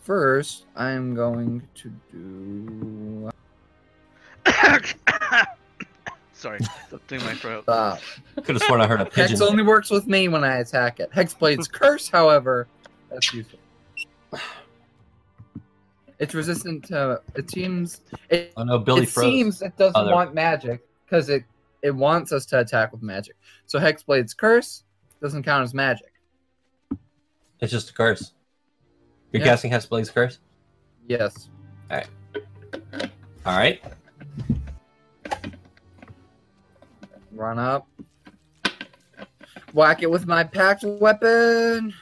First, I'm going to do. Sorry, something in my throat. Stop. Could have sworn I heard a pigeon. Hex only works with me when I attack it. Hexblade's curse, however, that's useful. It's resistant to. It seems. Oh no, Billy It froze. seems it doesn't Other- want magic because it wants us to attack with magic. So Hexblade's curse doesn't count as magic. It's just a curse. You're Yeah. casting Hexblade's curse? Yes. Alright. Run up. Whack it with my packed weapon.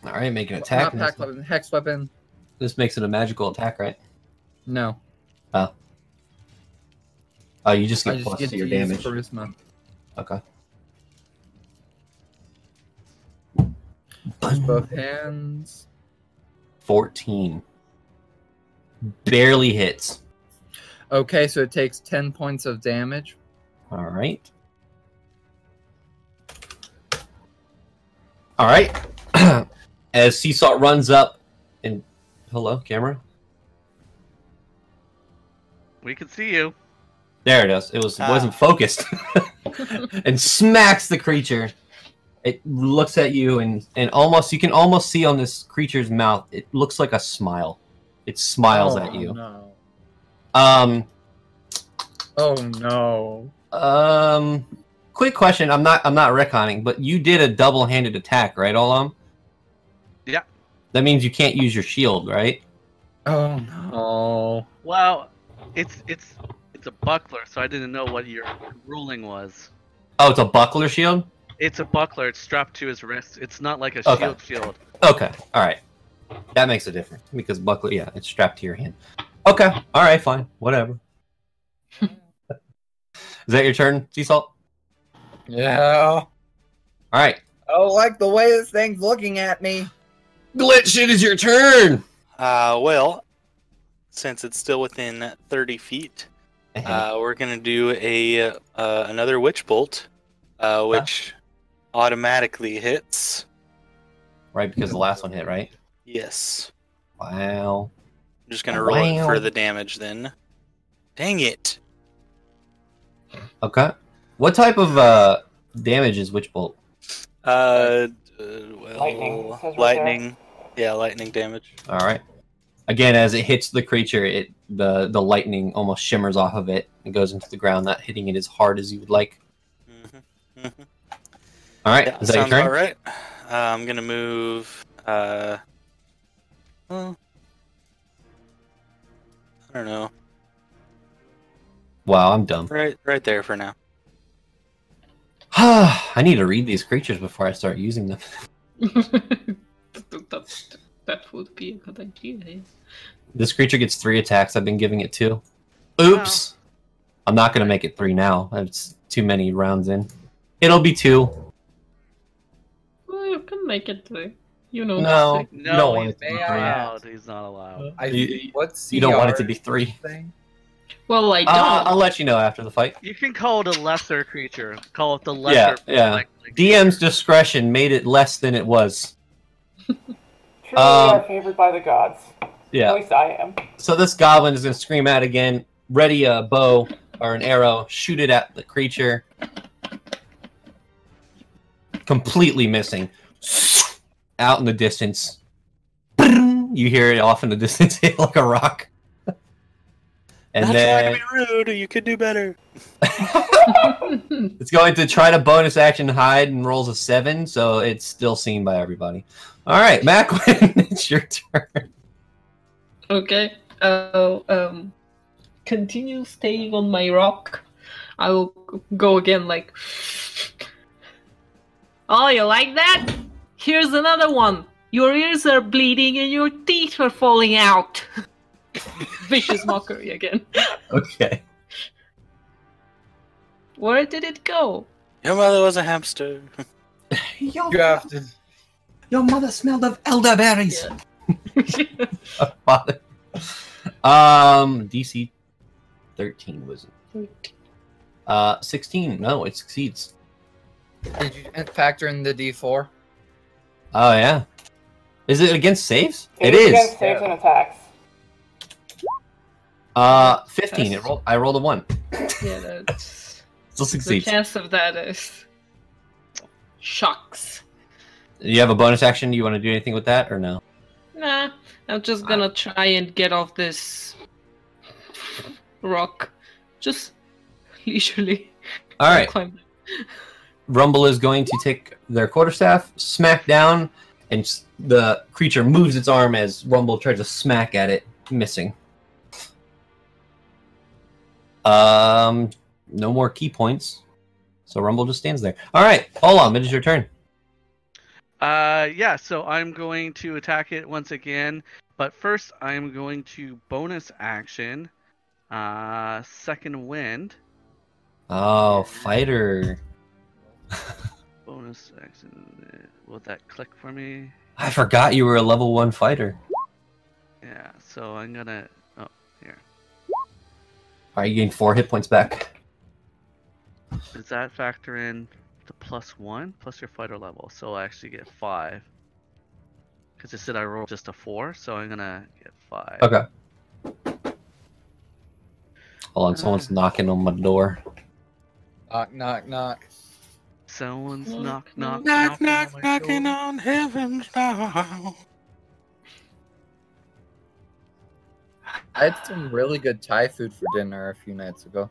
Alright, make an attack. Not packed weapon. Hex weapon. This makes it a magical attack, right? No. Oh, you just I get just plus get to your use damage. charisma. Okay. Use both hands. 14. Barely hits. Okay, so it takes 10 points of damage. Alright. Alright. As Seasalt runs up and... Hello, camera? We can see you. There it is. It wasn't focused. And smacks the creature. It looks at you and almost you can almost see on this creature's mouth. It looks like a smile. It smiles at you. No. Oh no. Quick question. I'm not retconning, but you did a double-handed attack, right, Olam? Yeah. That means you can't use your shield, right? Oh no. Well, it's a buckler, so I didn't know what your ruling was. Oh, it's a buckler shield? It's a buckler. It's strapped to his wrist. It's not like a Okay. shield. Okay. Alright. That makes a difference. Because buckler, yeah, it's strapped to your hand. Okay. Alright, fine. Whatever. Is that your turn, Seasalt? Yeah. Alright. I don't like the way this thing's looking at me. Glitch, it is your turn! Well, since it's still within 30 feet, we're gonna do another witch bolt, which automatically hits. Right, because the last one hit, right? Yes. Wow. I'm just gonna roll it Wow. for the damage then. Dang it! Okay. What type of damage is Witch Bolt? Well, Lightning, it says right lightning. Yeah, lightning damage. Alright. Again, as it hits the creature, the lightning almost shimmers off of it and goes into the ground, not hitting it as hard as you would like. Alright, Yeah, is that your sounds turn? all right. I'm gonna move. Well, I don't know. Wow, I'm dumb. Right there for now. I need to read these creatures before I start using them. That would be a good idea. Yeah. This creature gets 3 attacks. I've been giving it 2. Oops! I'm not going to make it 3 now. It's too many rounds in. It'll be 2. Well, you can make it 3. You know. No. the You don't want he's it to be not 3. allowed. He's not allowed. I You- what's you don't want it to CR be 3. thing? Well, I don't. I'll let you know after the fight. You can call it a lesser creature. Call it the lesser. Yeah. DM's discretion made it less than it was. Truly, we are favored by the gods. Yeah. At least I am. So this goblin is going to scream out again. Ready a bow or an arrow. Shoot it at the creature. Completely missing. Out in the distance. You hear it off in the distance hit like a rock. And Not then trying to be rude. You could do better. it's going to try to bonus action hide and rolls a 7, so it's still seen by everybody. All right, Maqwynn, it's your turn. Okay. I'll continue staying on my rock. I will go again like... Oh, you like that? Here's another one. Your ears are bleeding and your teeth are falling out. Vicious mockery again. Okay. Where did it go? Your mother was a hamster. You have to. Your mother smelled of elderberries. Yeah. Father. DC 13 was it? 16. No, it succeeds. Did you factor in the D4? Oh yeah. Is it against saves? It is against saves and attacks. 15. I rolled a 1. Yeah, that's... Still The succeeds. chance of that is... Shucks. You have a bonus action? Do you want to do anything with that or no? Nah, I'm just gonna try and get off this rock. Just leisurely. All right. Climb. Rumble is going to take their quarterstaff, smack down, and the creature moves its arm as Rumble tries to smack at it, missing. No more key points, so Rumble just stands there. All right, Olam, it is your turn. Yeah, so I'm going to attack it once again, but first I'm going to bonus action, second wind. Oh, fighter. Bonus action, will that click for me? I forgot you were a level 1 fighter. Yeah, so I'm gonna, oh, here. All right, you gain 4 hit points back. Does that factor in the +1 plus your fighter level? So I actually get 5. Because it said I rolled just a 4, so I'm gonna get 5. Okay. Hold on, someone's knocking on my door. Knock, knock, knock. Someone's Knock, Knocking on heaven's door. I had some really good Thai food for dinner a few nights ago.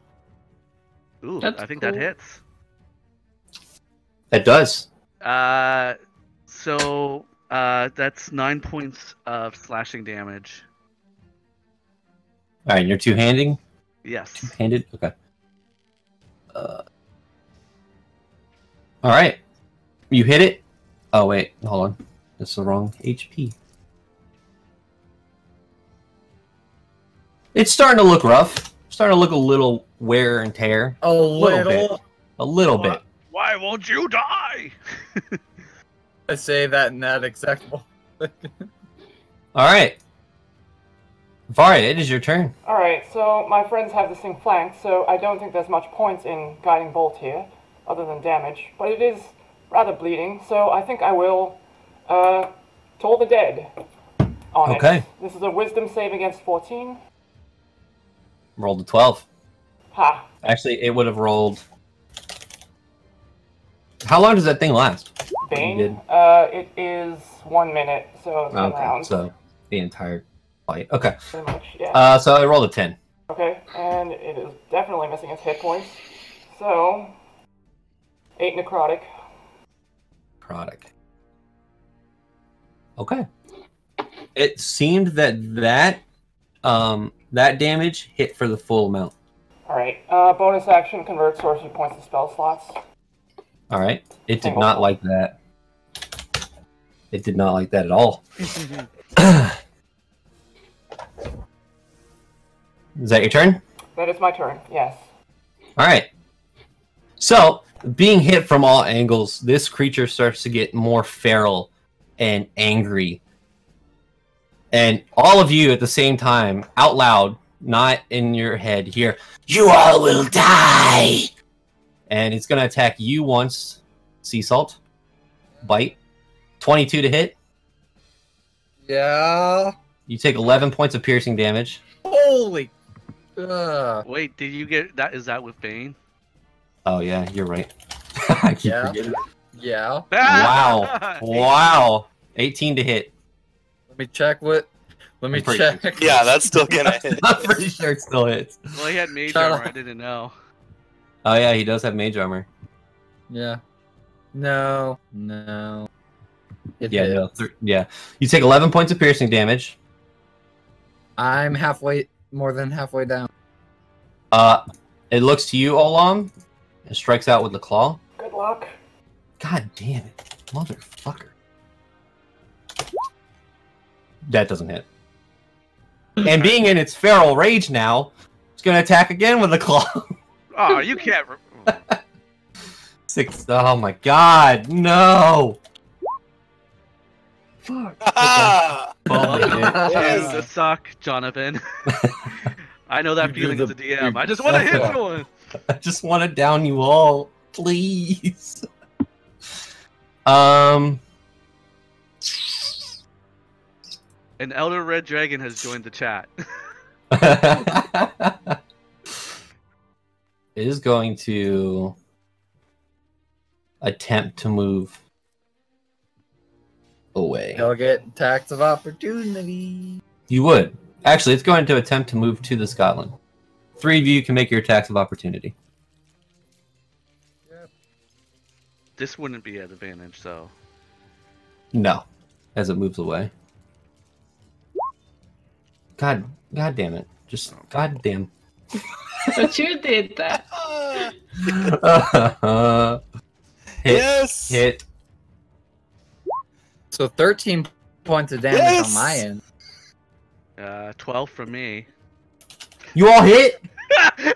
Ooh, That's I think cool. that hits. It does. So that's 9 points of slashing damage. All right, you're two-handing? Yes. Two-handed? Okay. All right. You hit it. Oh, wait. Hold on. That's the wrong HP. It's starting to look rough. Starting to look a little wear and tear. A little bit. A little bit. Why won't you die? I say that in that exact moment. All right. Varya, it is your turn. Alright, so my friends have this thing flanked, so I don't think there's much point in Guiding Bolt here, other than damage, but it is rather bleeding, so I think I will Toll the Dead on it. Okay. This is a Wisdom save against 14. Rolled a 12. Ha! Actually, it would have rolled... How long does that thing last? You Bane? did. It is 1 minute, so 10 Okay, rounds. so the entire fight. Okay. Pretty much, yeah. So I rolled a 10. Okay, and it is definitely missing its hit points. So, 8 necrotic. Product. Okay. It seemed that damage hit for the full amount. Alright, bonus action, convert sorcery points to spell slots. All right. It did not like that. It did not like that at all. Is that your turn? That is my turn, yes. All right. So, being hit from all angles, this creature starts to get more feral and angry. And all of you at the same time, out loud, not in your head here. You all will die! And it's going to attack you once. Seasalt. Bite. 22 to hit. Yeah. You take 11 points of piercing damage. Holy. Wait, did you get that? Is that with Bane? Oh, yeah, you're right. I keep Yeah. forgetting. Yeah. Wow. Wow. 18 to hit. Let me check what. Let me I'm pretty check. Yeah, that's still gonna hit. I'm pretty sure it still hits. Well, he had mage Shut armor. up. I didn't know. Oh, yeah, he does have mage armor. Yeah. No. No. It Yeah, hit. no, yeah. You take 11 points of piercing damage. I'm more than halfway down. It looks to you, Olam, and strikes out with the claw. Good luck. God damn it, motherfucker. That doesn't hit. And being in its feral rage now, it's going to attack again with the claw. Oh, you can't. 6. Oh my god, no! Fuck. Ah! Oh, Yes. The suck, Jonathan. I know that feeling as a DM. I just want to hit someone. I just want to down you all, please. An Elder Red Dragon has joined the chat. It is going to attempt to move away. You'll get attacks of opportunity. You would. Actually, it's going to attempt to move to the Scotland. 3 of you can make your attacks of opportunity. This wouldn't be at advantage, though. No, as it moves away. God damn it! Just god damn. But you did that. Hit, Yes! hit. So 13 points of damage Yes! on my end. 12 from me. You all hit?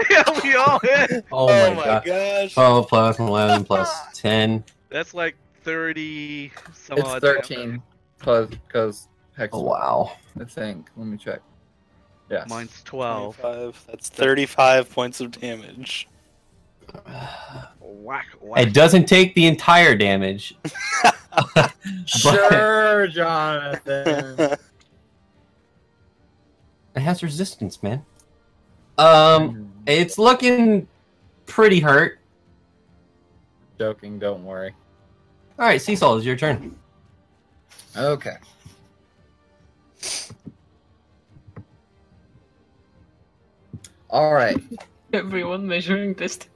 Yeah, we all hit. Oh, Oh my my god. gosh. 12 plus 11 plus 10. That's like 30 some It's odd 13 because hex. Oh, wow. I think. Let me check. Yeah. Mine's 12. 25. That's 35 points of damage. Whack, whack. It doesn't take the entire damage. Sure, Jonathan. It has resistance, man. It's looking pretty hurt. Joking, don't worry. All right, Seasalt, it's your turn. Okay. All right. Everyone measuring distance.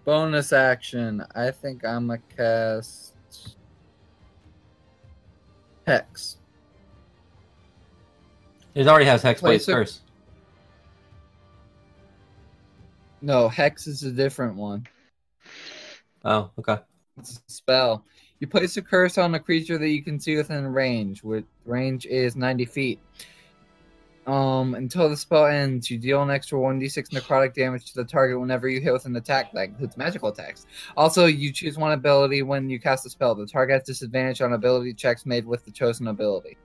Bonus action. I think I'm gonna cast Hex. It already has Hexblade's Place it- curse. No, Hex is a different one. Oh, okay. It's a spell. You place a curse on a creature that you can see within range. With range is 90 feet. Until the spell ends, you deal an extra 1d6 necrotic damage to the target whenever you hit with an attack that includes magical attacks. Also, you choose one ability when you cast a spell. The target has disadvantage on ability checks made with the chosen ability.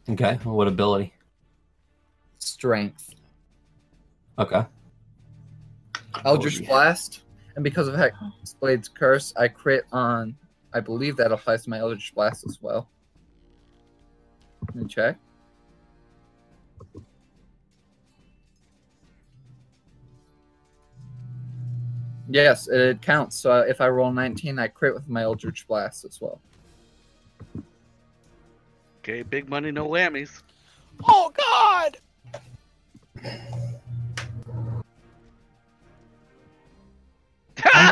Okay, what ability? Strength. Okay. Eldritch yeah. Blast. And because of Hexblade's curse, I crit on... I believe that applies to my Eldritch Blast as well. Let me check. Yes, it counts. So if I roll 19, I crit with my Eldritch Blast as well. Okay, big money, no whammies. Oh god!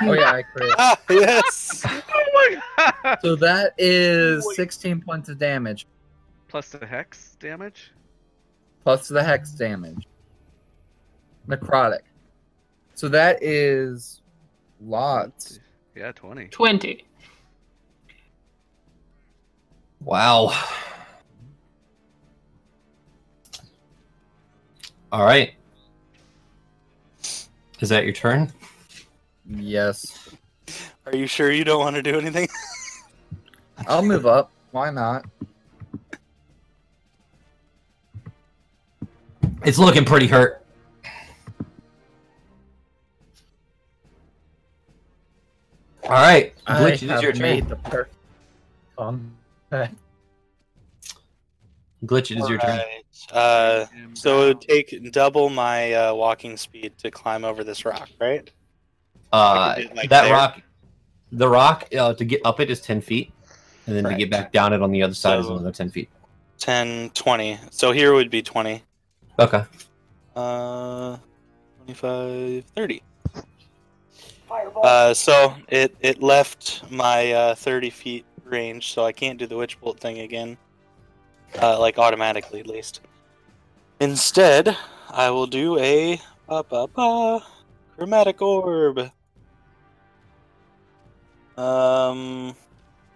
Oh yeah, I crit. Ah, yes! Oh my god! So that is 16 points of damage, Plus the hex damage? plus the Hex damage. Necrotic. So that is lots. Yeah, 20. 20. Wow. All right. Is that your turn? Yes. Are you sure you don't want to do anything? I'll move up. Why not? It's looking pretty hurt. All right, Glitch, it is your turn. The perfect combat. Glitch, it is your turn. Right. So it would take double my walking speed to climb over this rock, right? I could do it, like, That there. rock, the rock, to get up it is 10 feet, and then to Right. get back down it on the other side is So- another 10 feet. 10, 20. So here would be 20. Okay. 25, 30. Fireball. So it left my 30 feet range, so I can't do the witch bolt thing again. Like automatically, at least. Instead, I will do a chromatic orb.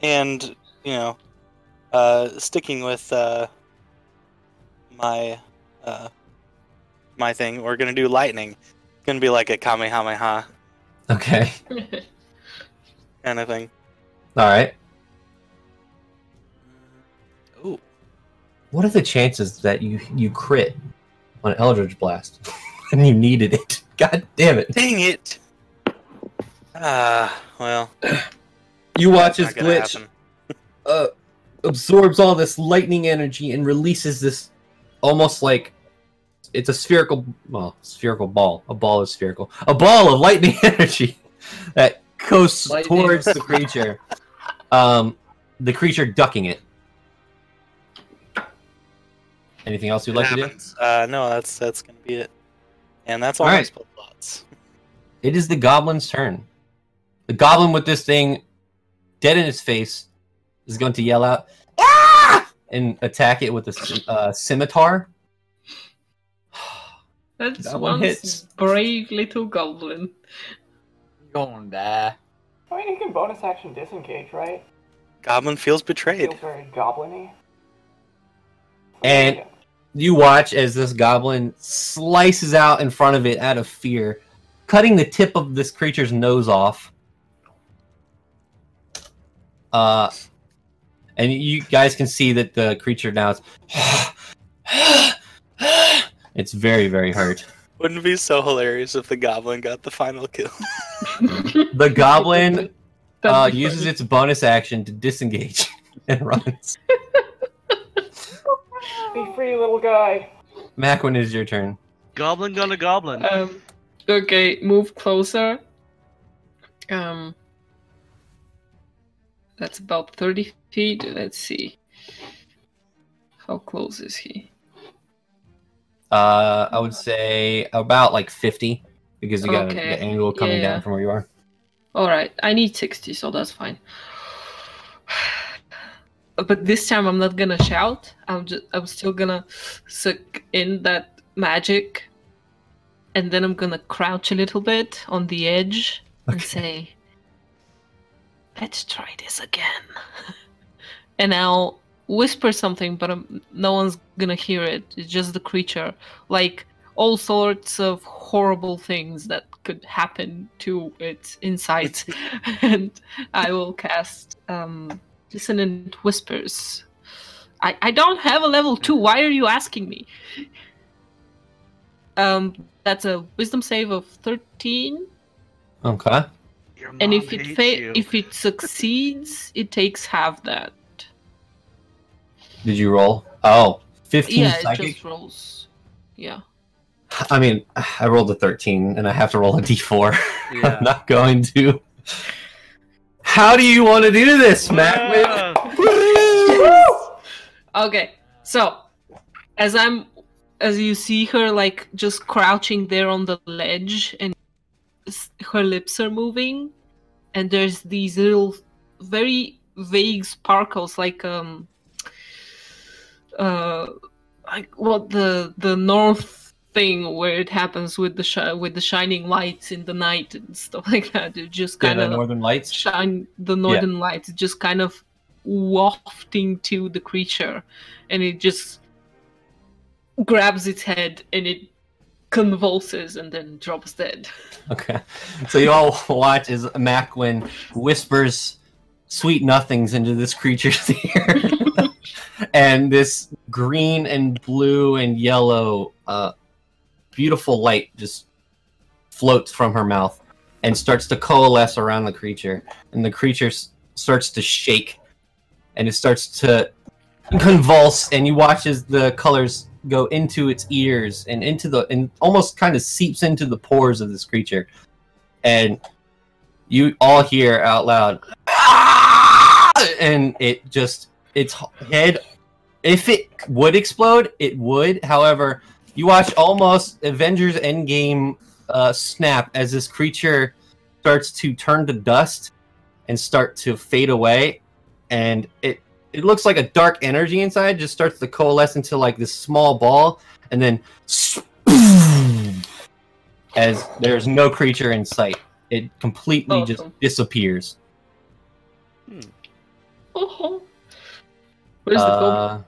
And sticking with my my thing, we're gonna do lightning. It's gonna be like a kamehameha Okay. kind of thing. All right. Ooh. What are the chances that you crit on Eldritch Blast and you needed it? God damn it! Dang it! Well, You watch as not gonna Glitch happen. absorbs all this lightning energy and releases this almost like it's a spherical ball. A ball is spherical. A ball of lightning energy that goes Lightning. towards the creature. The creature ducking it. Anything else you'd like to do? No, that's gonna be it. And that's all All my right. spell slots. It is the goblin's turn. The goblin with this thing dead in its face is going to yell out, "Ah!" and attack it with a scimitar. That's That one one hits. brave little goblin. Gonna die. I mean, you can bonus action disengage, right? Goblin feels betrayed. Feels very goblin-y. And you watch as this goblin slices out in front of it out of fear, cutting the tip of this creature's nose off. And you guys can see that the creature now is it's very, very hurt. Wouldn't it be so hilarious if the goblin got the final kill? The goblin That'd be uses funny. its bonus action to disengage and runs. Be free, little guy. Maqwynn, it is your turn. Goblin gonna goblin. Okay, move closer. That's about 30 feet. Let's see. How close is he? I would say about like 50 because you got Okay, the angle coming yeah. down from where you are. Alright, I need 60, so that's fine. But this time I'm not gonna shout. I'm still gonna suck in that magic. And then I'm gonna crouch a little bit on the edge and say, "Let's try this again." And I'll whisper something, but no one's gonna hear it. It's just the creature. Like all sorts of horrible things that could happen to its insides. And I will cast Dissonant Whispers. I don't have a level 2. Why are you asking me? That's a wisdom save of 13. Okay. Your And mom if it hates you. if it succeeds, it takes half that. Did you roll? Oh, 15 Yeah, it psychic? just rolls. Yeah. I mean, I rolled a 13 and I have to roll a d4. Yeah. I'm not going to. How do you want to do this, Maqwynn? Okay, so as you see her like just crouching there on the ledge, and her lips are moving, and there's these little very vague sparkles, like what the north thing where it happens with the shining lights in the night and stuff like that. It just Yeah, kind the of Northern Lights. shine the northern lights, just kind of wafting to the creature, and it just grabs its head and it convulses and then drops dead. Okay. So you all watch as Maqwynn whispers sweet nothings into this creature's ear. And this green and blue and yellow beautiful light just floats from her mouth and starts to coalesce around the creature, and the creature starts to shake, and it starts to convulse, and you watch as the colors go into its ears and and almost kind of seeps into the pores of this creature, and you all hear out loud, "Ah!" And its head, if it would explode, it would. However, you watch almost Avengers Endgame snap as this creature starts to turn to dust and start to fade away, and it looks like a dark energy inside just starts to coalesce into like this small ball, and then as there's no creature in sight, it completely just disappears. Where's the goblin?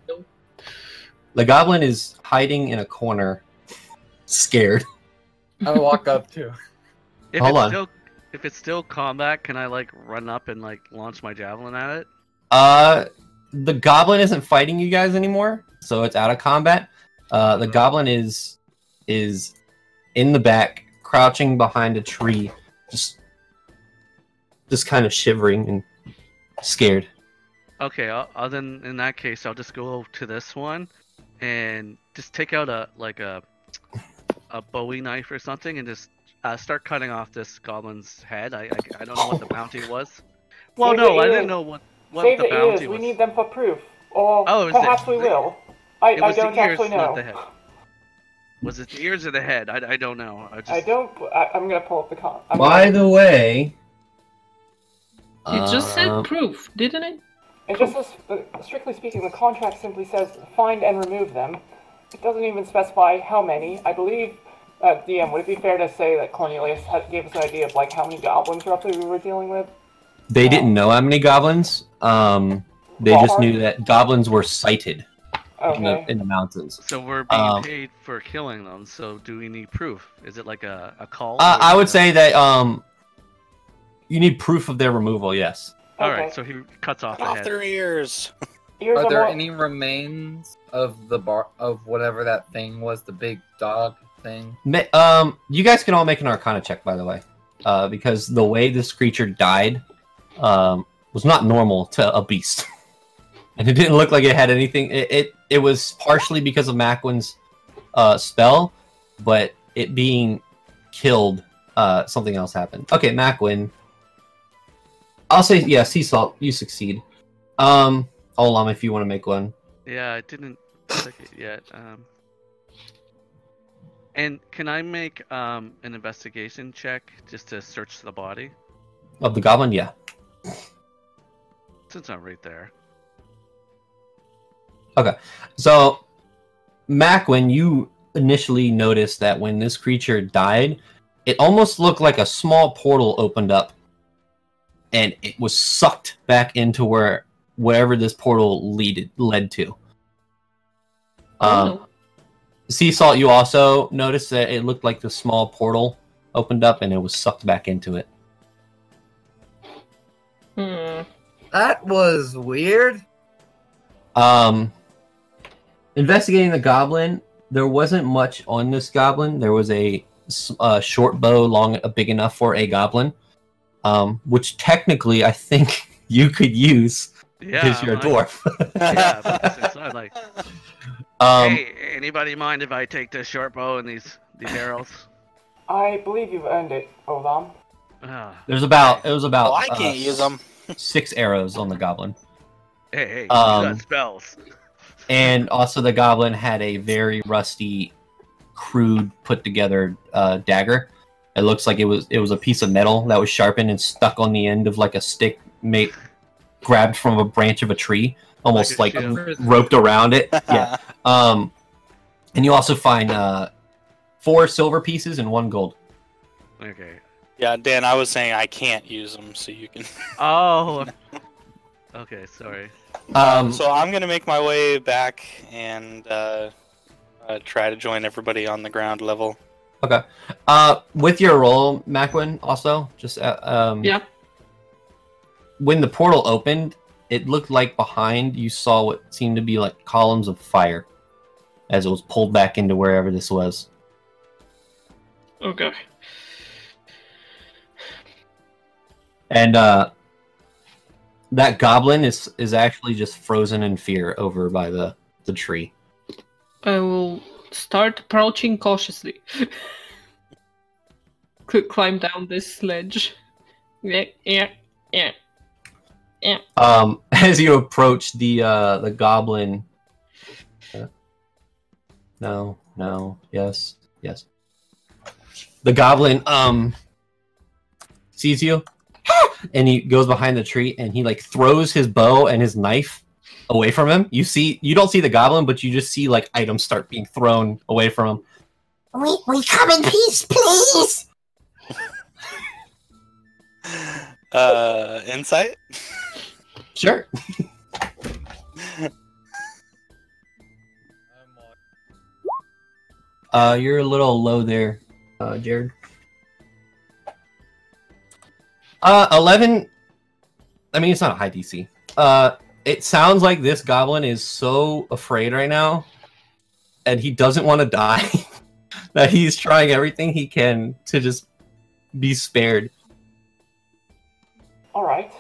The goblin is hiding in a corner, scared. I walk up too. If it's still combat, can I like run up and like launch my javelin at it? The goblin isn't fighting you guys anymore, so it's out of combat. The goblin is in the back, crouching behind a tree, just kind of shivering and scared. Okay, then in that case, I'll just go to this one and just take out a Bowie knife or something and just start cutting off this goblin's head. I don't know what the bounty was. Well, no, I didn't know what Save the the bounty ears. was. We need them for proof. Or Oh, perhaps we will. I It was don't the ears, actually not know. the head. Was it the ears or the head? I don't know. I'm gonna pull up the con. By the way, It just said proof, didn't it? It just says, strictly speaking, the contract simply says find and remove them. It doesn't even specify how many. I believe, DM, would it be fair to say that Cornelius gave us an idea of like how many goblins roughly we were dealing with? they didn't know how many goblins. They just knew that goblins were sighted in the mountains. So we're being paid for killing them. So do we need proof? Is it like a call? I would say that you need proof of their removal. Yes. All right. So he cuts off the Off head. their ears. Ears Are there more- any remains of the whatever that thing was, the big dog thing? You guys can all make an Arcana check, by the way, because the way this creature died was not normal to a beast, and it didn't look like it had anything. It was partially because of Maqwynn's spell, but it being killed, something else happened. Okay, Maqwynn. I'll say Seasalt. You succeed. Olam, if you want to make one. Yeah, I didn't click it yet. And can I make an investigation check just to search the body? Of the goblin, yeah. Since I'm right there. Okay, so Maqwynn, you initially noticed that when this creature died, it almost looked like a small portal opened up, and it was sucked back into wherever this portal led to. Seasalt, you also noticed that it looked like the small portal opened up and it was sucked back into it. That was weird. Investigating the goblin, there wasn't much on this goblin. There was a short bow, big enough for a goblin, which technically I think you could use because you're a dwarf. Yeah, but inside, like, hey, anybody mind if I take this short bow and these arrows? I believe you've earned it, Olam. It was about Well, I can't use them. 6 arrows on the goblin. Hey, you got spells. And also the goblin had a very rusty, crude, put together dagger. It looks like it was a piece of metal that was sharpened and stuck on the end of like a stick grabbed from a branch of a tree, almost like roped around it. Yeah. And you also find 4 silver pieces and 1 gold. Okay. Yeah, Dan, I was saying I can't use them, so you can. Oh. Okay, sorry. So I'm gonna make my way back and try to join everybody on the ground level. Okay. With your roll, Maqwynn, also just Yeah. when the portal opened, it looked like behind you saw what seemed to be like columns of fire as it was pulled back into wherever this was. Okay. And that goblin is actually just frozen in fear over by the tree. I will start approaching cautiously. Climb down this sledge. Yeah. As you approach the goblin. No, yes. The goblin sees you, and he goes behind the tree, and he like throws his bow and his knife away from him. You don't see the goblin, but you just see like items start being thrown away from him. We come in peace, please. Insight? Sure. You're a little low there, Jared. 11. I mean, it's not a high DC. It sounds like this goblin is so afraid right now, and he doesn't want to die, that he's trying everything he can to just be spared. Alright,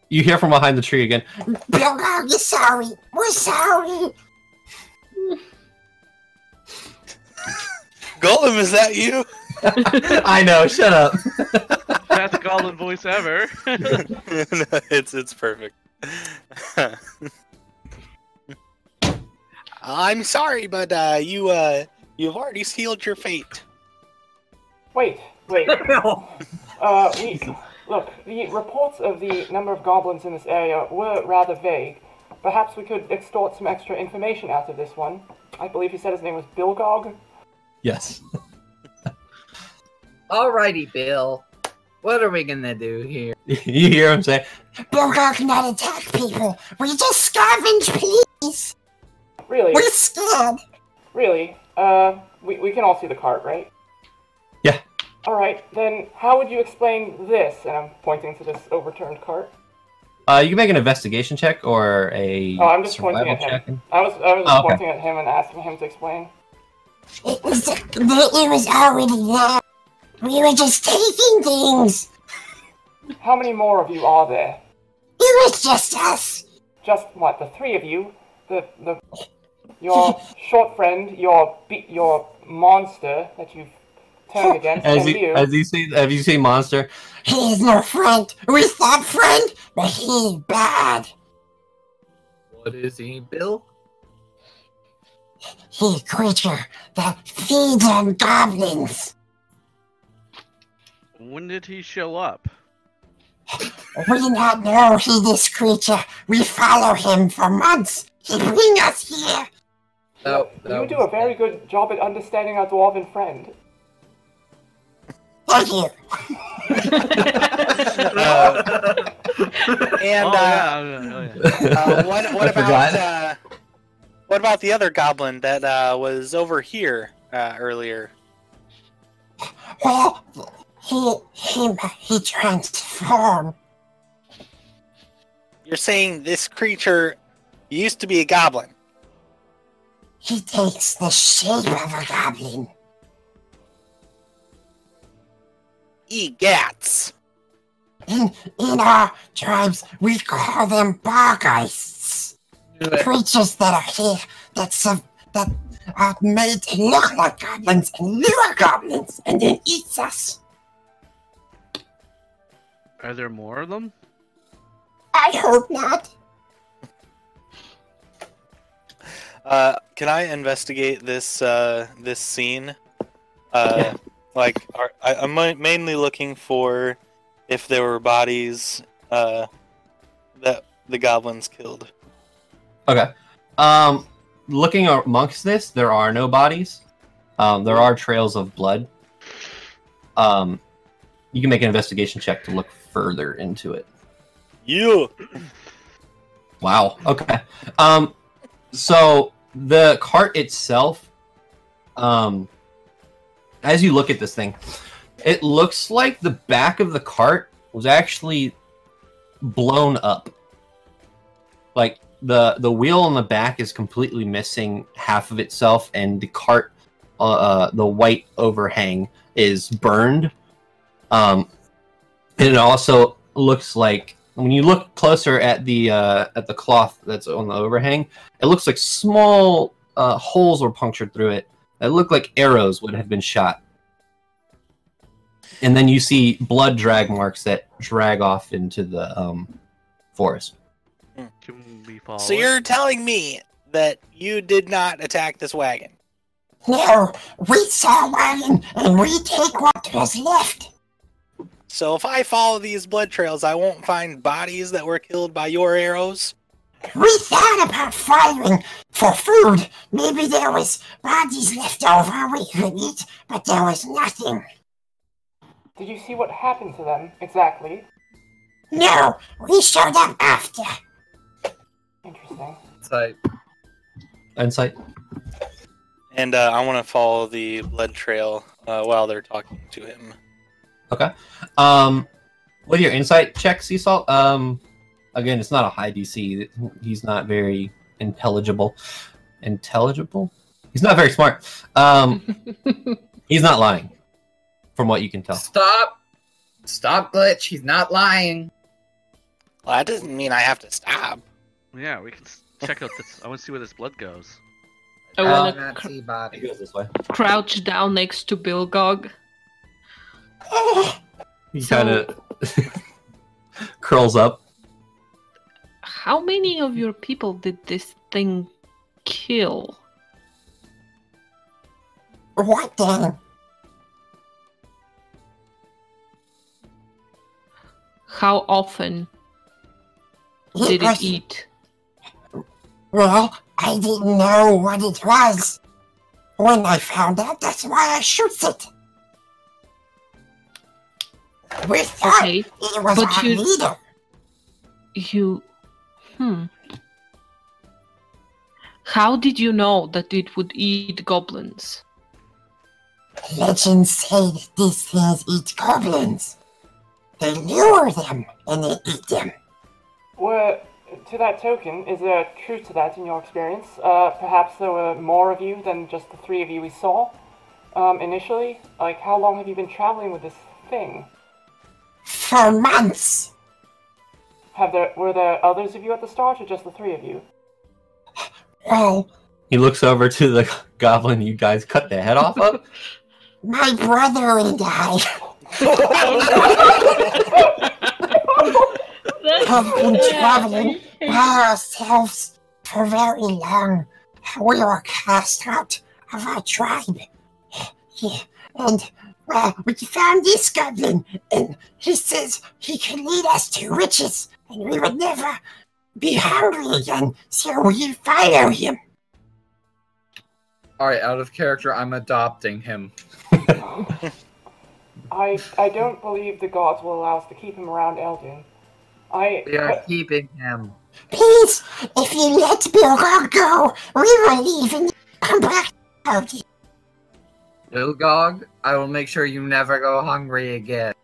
You hear from behind the tree again. Bilgo, you're sorry. We're sorry. Golem, is that you? I know, shut up. Best goblin voice ever. No, it's perfect. I'm sorry, but you've already sealed your fate. wait. Look, the reports of the number of goblins in this area were rather vague. Perhaps we could extort some extra information out of this one. I believe he said his name was Bilgog. Yes. Alrighty, Bill. What are we gonna do here? You hear him say, Bilgo cannot attack people. We just scavenge, please. Really? We're scared. Really? We can all see the cart, right? Yeah. Alright, then how would you explain this? And I'm pointing to this overturned cart. you can make an investigation check or a I'm just pointing survival at check. him. I was okay. pointing at him and asking him to explain. It was already there. We were just taking things. How many more of you are there? It was just us. Just what? The three of you? Your short friend, your monster that you've turned against, and you. Have you seen monster? He is no friend. We thought friend, but he's bad. What is he, Bill? He's a creature that feeds on goblins. When did he show up? We not know he this creature. We follow him for months. He bring us here. You do a very good job at understanding our dwarven friend. Thank you. What about the other goblin that was over here earlier? Well, he transformed. You're saying this creature used to be a goblin? He takes the shape of a goblin. Egats. In our tribes, we call them bargeists. Creatures that are here that are made to look like goblins and lure goblins and then eats us. Are there more of them? I hope not. Can I investigate this this scene? Yeah. Like, I'm mainly looking for if there were bodies that the goblins killed. Okay. Looking amongst this, there are no bodies. There are trails of blood. You can make an investigation check to look further into it. You. Wow. Okay. So the cart itself, as you look at this thing, it looks like the back of the cart was actually blown up. Like, the wheel on the back is completely missing half of itself, and the cart, the white overhang is burned. And it also looks like, when you look closer at the cloth that's on the overhang, it looks like small holes were punctured through it. It looked like arrows would have been shot. And then you see blood drag marks that drag off into the forest. Can we follow So it? you're telling me that you did not attack this wagon? No, we saw a wagon and we take what was left. So if I follow these blood trails, I won't find bodies that were killed by your arrows? We thought about firing for food. Maybe there was bodies left over we could eat, but there was nothing. Did you see what happened to them exactly? No, we showed up after. Interesting. Insight. And I want to follow the blood trail while they're talking to him. Okay. With your insight check, Seasalt, again, it's not a high DC. He's not very intelligible. Intelligible? He's not very smart. He's not lying, from what you can tell. Stop, Glitch. He's not lying. Well, that doesn't mean I have to stop. Yeah, we can check out this. I want to see where this blood goes. I want to Not see body. It goes this way. crouch down next to Bilgog. He So- kind of curls up. How many of your people did this thing kill? What then? How often did it was- eat? Well, I didn't know what it was. When I found out, that's why I shoot it. We thought Okay, it was but our you- leader. you... How did you know that it would eat goblins? Legends say that these things eat goblins. They lure them and they eat them. Well, to that token, is there truth to that in your experience? Perhaps there were more of you than just the three of you we saw initially? Like, how long have you been traveling with this thing? For months. Were there others of you at the start, or just the three of you? Well, He looks over to the goblin you guys cut the head off of. my brother and I have been traveling by ourselves for very long. We were cast out of our tribe. And we found this goblin, and he says he can lead us to riches, and we would never be hungry again, so we follow him. Alright, out of character, I'm adopting him. I don't believe the gods will allow us to keep him around Eldin. We are keeping him. Please, if you let Bilgog go, we will leave and come back. Bilgog, I will make sure you never go hungry again.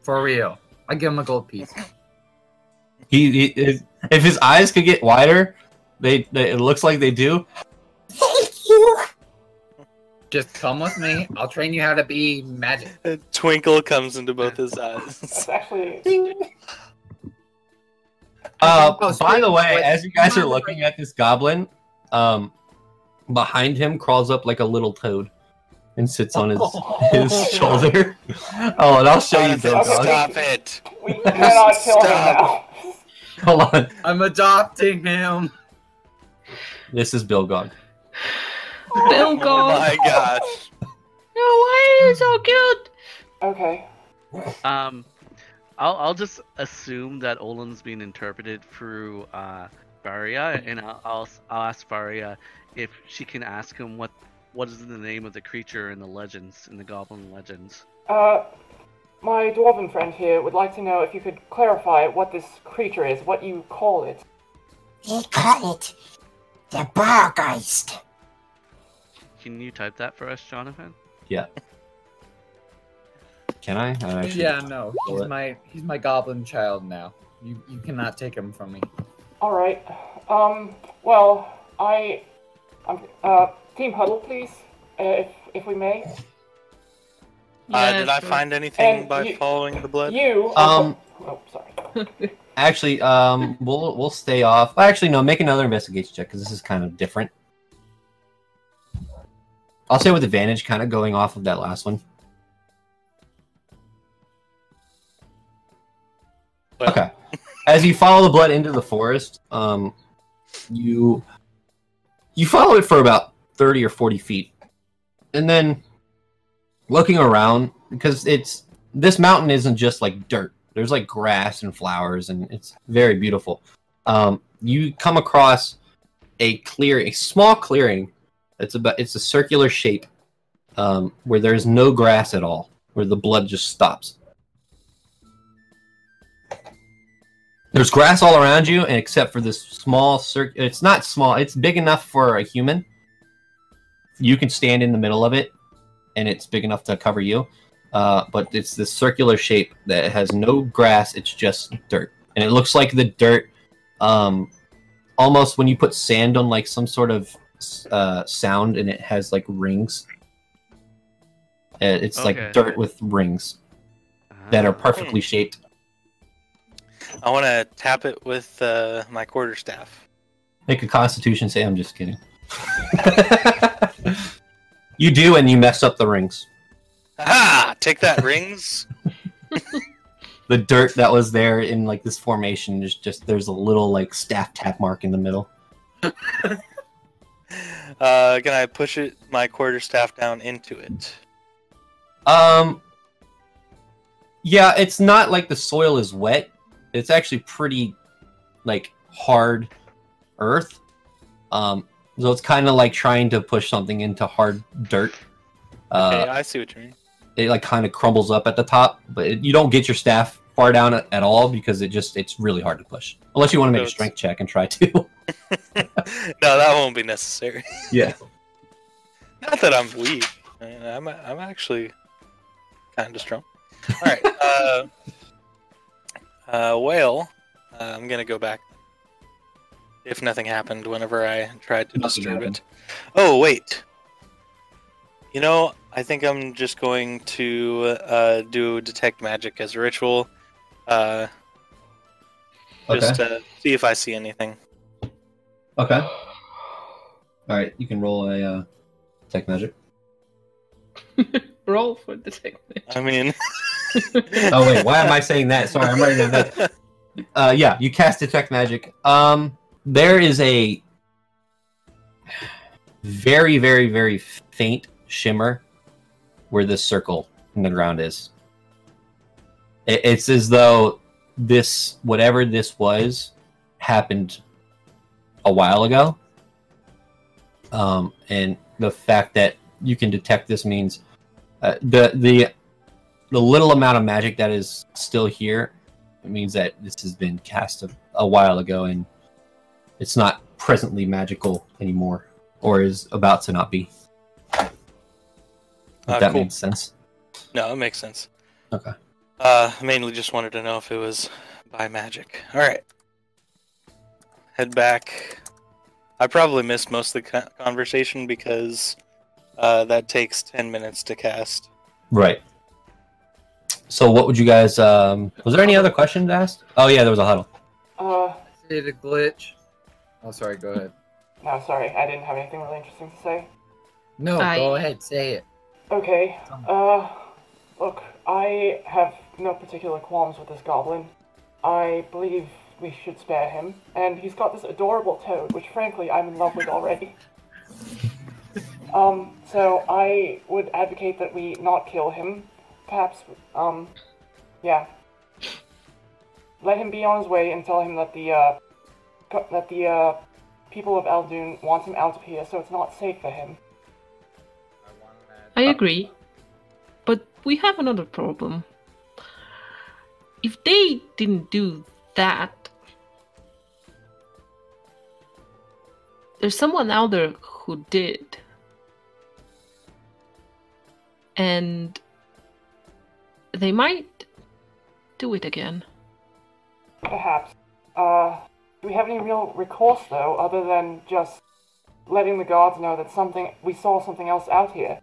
For real. I give him a gold piece. If his eyes could get wider, it looks like they do. Thank you. Just come with me. I'll train you how to be magic. A twinkle comes into both his eyes. It's actually... By the way, as you guys are looking at this goblin, behind him crawls up like a little toad and sits on his shoulder. Oh, and I'll show you Bilgog. Stop it! We cannot kill him now. Hold on. I'm adopting him. This is Bilgog. Bilgog! Oh my gosh. Oh, why are you so cute? Okay. I'll just assume that Olam's being interpreted through Varya, and I'll ask Varya if she can ask him what is the name of the creature in the legends, in the goblin legends. My dwarven friend here would like to know if you could clarify what this creature is, what you call it. They call it the Bargeist. Can you type that for us, Jonathan? Yeah. Can I? Yeah, no. He's my goblin child now. You cannot take him from me. Alright. Well, team huddle, please, if we may. Yeah, did I sure. find anything And by following the blood? Oh, sorry. Actually, we'll stay off. Well, actually, no. Make another investigation check because this is kind of different. I'll say with advantage, kind of going off of that last one. Well. Okay. As you follow the blood into the forest, you follow it for about 30 or 40 feet, and then looking around, because this mountain isn't just like dirt. There's like grass and flowers, and it's very beautiful. You come across a small clearing. It's a circular shape, where there's no grass at all, where the blood just stops. There's grass all around you, and except for this small circle. It's not small. It's big enough for a human. You can stand in the middle of it, and it's big enough to cover you. But it's this circular shape that has no grass. It's just dirt, and it looks like the dirt, almost when you put sand on like some sort of sound, and it has like rings. It's like dirt with rings that are perfectly shaped. I want to tap it with my quarterstaff. Make a Constitution save. I'm just kidding. You do, and you mess up the rings. Aha! Take that, rings. The dirt that was there in like this formation is just there's a little like staff tap mark in the middle. Can I push my quarterstaff down into it? Yeah, it's not like the soil is wet. It's actually pretty like hard earth. So it's kind of like trying to push something into hard dirt. Okay, I see what you mean. It like kind of crumbles up at the top, but you don't get your staff far down at all because it's really hard to push. Unless you want to make a strength check and try to. No, that won't be necessary. Yeah. Not that I'm weak. I'm actually kind of strong. All right. Well, I'm gonna go back. If nothing happened whenever I tried to disturb it. Oh wait. You know, I think I'm just going to do detect magic as a ritual. Just to see if I see anything. Okay. All right, you can roll a detect magic. Roll for detect magic. I mean. Oh wait, why am I saying that? Sorry, I'm writing that. Yeah, you cast detect magic. There is a very, very, very faint shimmer where this circle in the ground is. It's as though whatever this was, happened a while ago. And the fact that you can detect this means the little amount of magic that is still here, it means that this has been cast a while ago, and it's not presently magical anymore, or is about to not be. If that Cool. makes sense. No, it makes sense. Okay. Mainly just wanted to know if it was by magic. Alright. Head back. I probably missed most of the conversation because that takes 10 minutes to cast. Right. So what would you guys... was there any other questions asked? Oh yeah, there was a huddle. I see the glitch. Oh, sorry, go ahead. No, sorry, I didn't have anything really interesting to say. No, go ahead, say it. Okay, look, I have no particular qualms with this goblin. I believe we should spare him, and he's got this adorable toad, which frankly I'm in love with already. So I would advocate that we not kill him. Perhaps, yeah. Let him be on his way and tell him that the people of Eldoon want him out of here, so it's not safe for him. I agree. But we have another problem. If they didn't do that, there's someone out there who did. And they might do it again. Perhaps. Do we have any real recourse, though, other than just letting the guards know that we saw something else out here?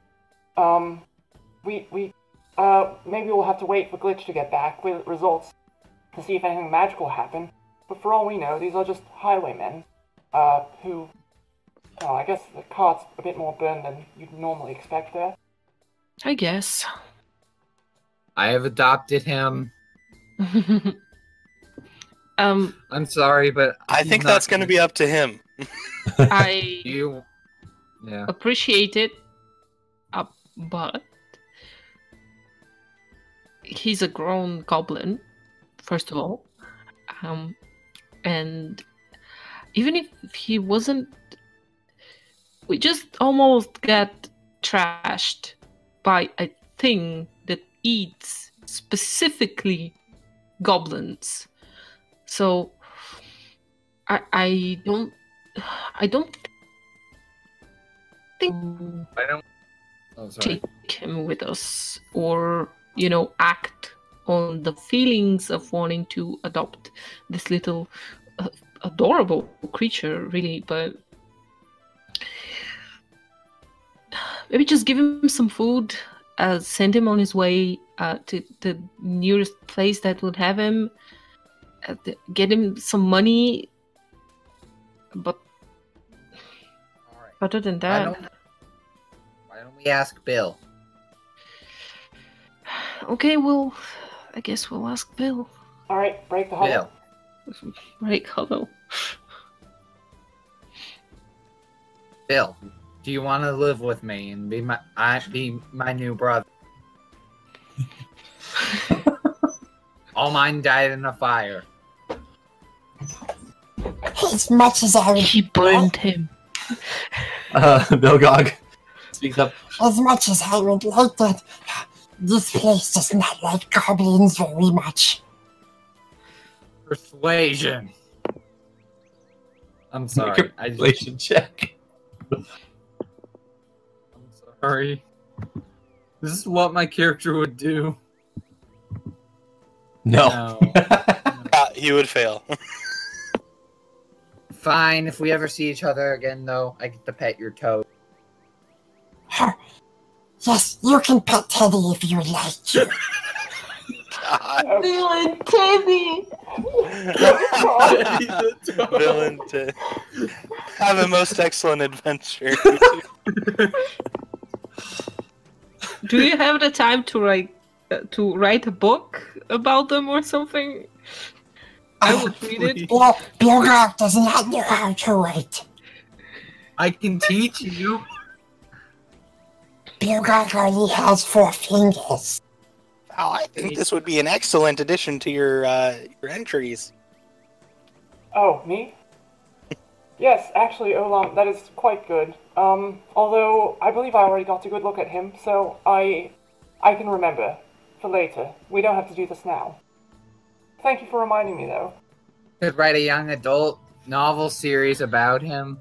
Maybe we'll have to wait for Glitch to get back with results to see if anything magical happened. But for all we know, these are just highwaymen, who... Well, I guess the cart's a bit more burned than you'd normally expect there. I guess. I have adopted him. I'm sorry, but I think that's going to be up to him. I Yeah. appreciate it, but he's a grown goblin, first of all. And even if he wasn't, we just almost got trashed by a thing that eats specifically goblins. So I don't think take him with us, or act on the feelings of wanting to adopt this little adorable creature, really. But maybe just give him some food, send him on his way to the nearest place that would have him, get him some money. But other than that, why don't we ask Bill? Okay, well, I guess we'll ask Bill. Alright, break the huddle. Bill. Break huddle. Bill, do you want to live with me and be my new brother? All mine died in a fire. As much as I would... He burned him. Bilgog speaks up. As much as I would like that, this place does not like goblins very much. Persuasion. I'm sorry. Make a persuasion check. I'm sorry. This is what my character would do. No. He would fail. Fine, if we ever see each other again, though, I get to pet your toe. Yes, you can pet Teddy if you would like to. Villain Teddy! Villain Teddy. Have a most excellent adventure. Do you have the time to write a book about them or something? I would read it. Bilgog does not know how to write. I can teach you. Bilgog only has 4 fingers. Oh, I think this would be an excellent addition to your entries. Oh, me? Yes, actually, Olam, that is quite good. Although I believe I already got a good look at him, so I can remember for later. We don't have to do this now. Thank you for reminding me, though. Could write a young adult novel series about him.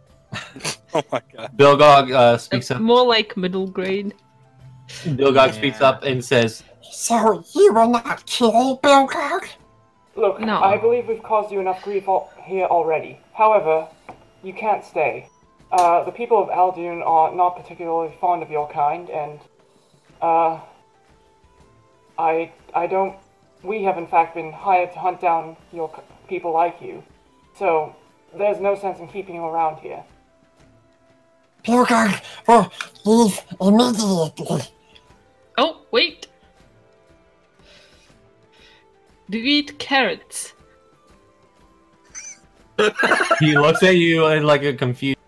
Oh my god. Bilgog speaks up. More like middle grade. Bilgog speaks up and says, So you will not kill Bilgog? Look, No. I believe we've caused you enough grief here already. However, you can't stay. The people of Aldun are not particularly fond of your kind, and we have in fact been hired to hunt down your people like you. So, there's no sense in keeping you around here. Bilgog will leave immediately. Oh, wait! Do you eat carrots? he looks at you and like a confused.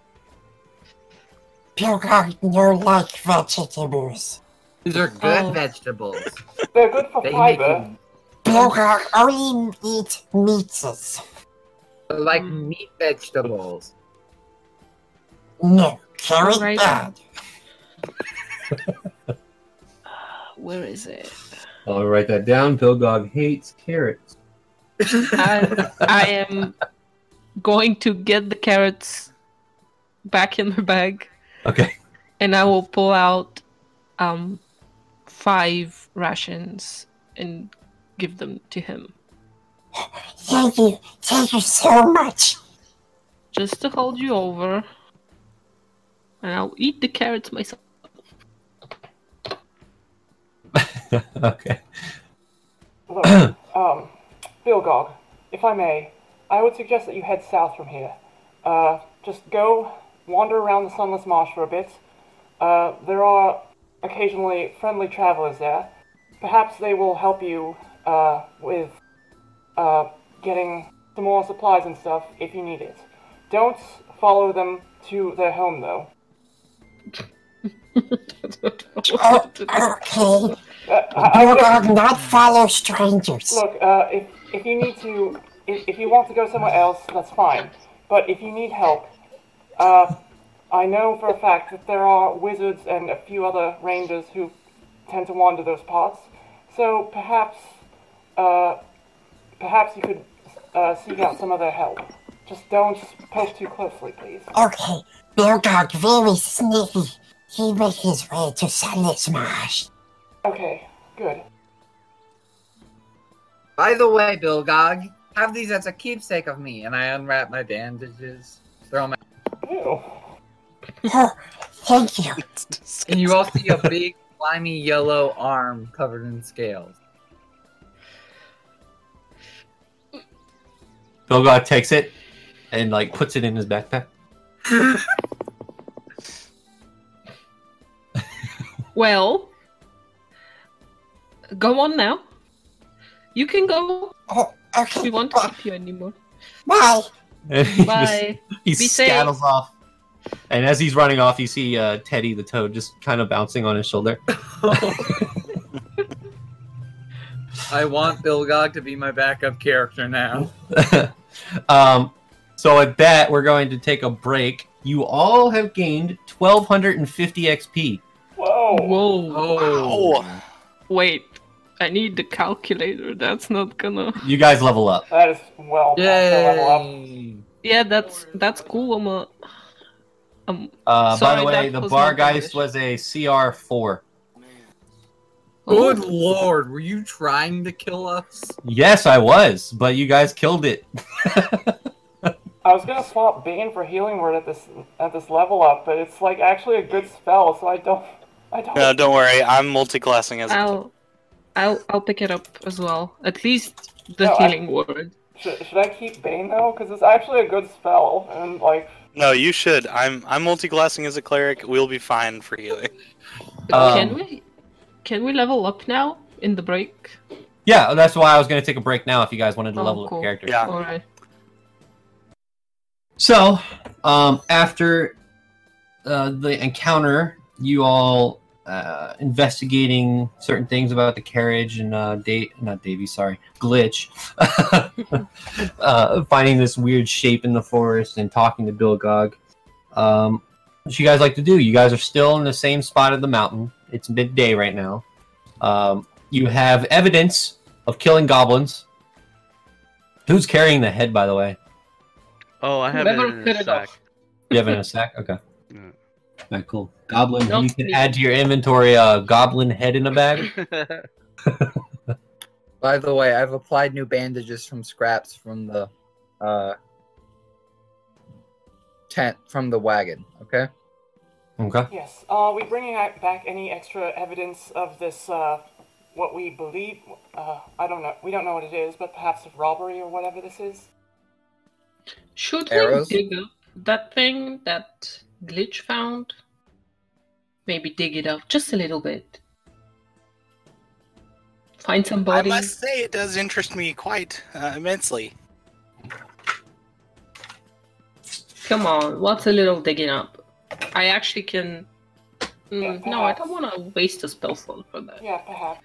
Bilgog no like vegetables. These are good Oh. vegetables. They're good for They fiber. Bilgog only eat meats. They're like meat vegetables. No, carrot Right. bad. Where is it? I'll write that down. Bilgog hates carrots. I am going to get the carrots back in my bag, Okay. and I will pull out 5 rations and give them to him. Thank you. Thank you so much. Just to hold you over. And I'll eat the carrots myself. Okay. Look, Bilgog, if I may, I would suggest that you head south from here. Just go wander around the Sunless Marsh for a bit. There are occasionally friendly travelers there. Perhaps they will help you with getting some more supplies and stuff if you need it. Don't follow them to their home, though. Oh, okay. Bilgog not follow strangers. Look, if you need to, if you want to go somewhere else, that's fine. But if you need help, I know for a fact that there are wizards and a few other rangers who tend to wander those parts. So perhaps you could seek out some of their help. Just don't poke too closely, please. Okay, Bilgog very sneaky. He made his way to Sunless Marsh. Okay, good. By the way, Bilgog, have these as a keepsake of me. And I unwrap my bandages, throw them out. Ew. Oh, thank you. And you all see a big, slimy yellow arm covered in scales. Bilgog takes it and like puts it in his backpack. Well, go on now. You can go. Oh, okay. We won't keep you anymore. Bye. And he Bye. He Be safe. scattles off. And as he's running off, you see Teddy the toad just kind of bouncing on his shoulder. I want Bilgog to be my backup character now. So at that, we're going to take a break. You all have gained 1,250 XP. Whoa. Whoa. Wow. Wait, I need the calculator. That's not gonna. You guys level up. That is well past the level up. Yay! Yeah, that's cool. By Sorry, the way, that the was Bargeist not was a CR4. Good lord, were you trying to kill us? Yes, I was, but you guys killed it. I was gonna swap Bane for Healing Word at this level up, but it's like actually a good spell, so I don't. No, don't worry. I'm multi-classing as I'll pick it up as well. At least the No, healing word. Should I keep Bane though? Because it's actually a good spell, and like. No, you should. I'm multi-classing as a cleric. We'll be fine for healing. Can we level up now in the break? Yeah, that's why I was going to take a break now if you guys wanted to Oh, level cool. up characters. Yeah. All right. So, after the encounter, you all investigating certain things about the carriage and Glitch, finding this weird shape in the forest and talking to Bilgog. What you guys like to do? You guys are still in the same spot of the mountain. It's midday right now. You have evidence of killing goblins. Who's carrying the head, by the way? Oh, I have it Never in cut a it sack. You have it in a sack? Okay. Yeah. Alright, cool. Goblin, Nope. you can add to your inventory a goblin head in a bag. By the way, I've applied new bandages from scraps from the tent from the wagon. Okay. Okay. Yes. Are we bringing back any extra evidence of this? What we believe? I don't know. We don't know what it is, but perhaps of robbery or whatever this is. Should Arrows? we dig up that thing that Glitch found? Maybe dig it up just a little bit. Find some I bodies. must say, it does interest me quite immensely. Come on, what's a little digging up? I actually can. Yeah, No, I perhaps. don't want to waste a spell slot for that. Yeah, perhaps.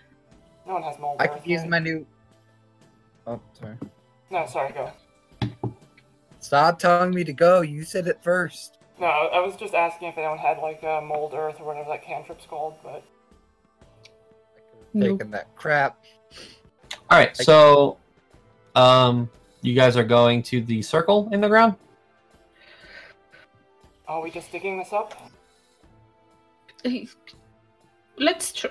No one has mold. I Earth, could use right? my new. Oh, sorry. No, sorry. Go. Stop telling me to go. You said it first. No, I was just asking if anyone had like mold earth or whatever that cantrip's called, but. Nope. Taking that crap. All right. So, you guys are going to the circle in the ground. Are we just digging this up? Let's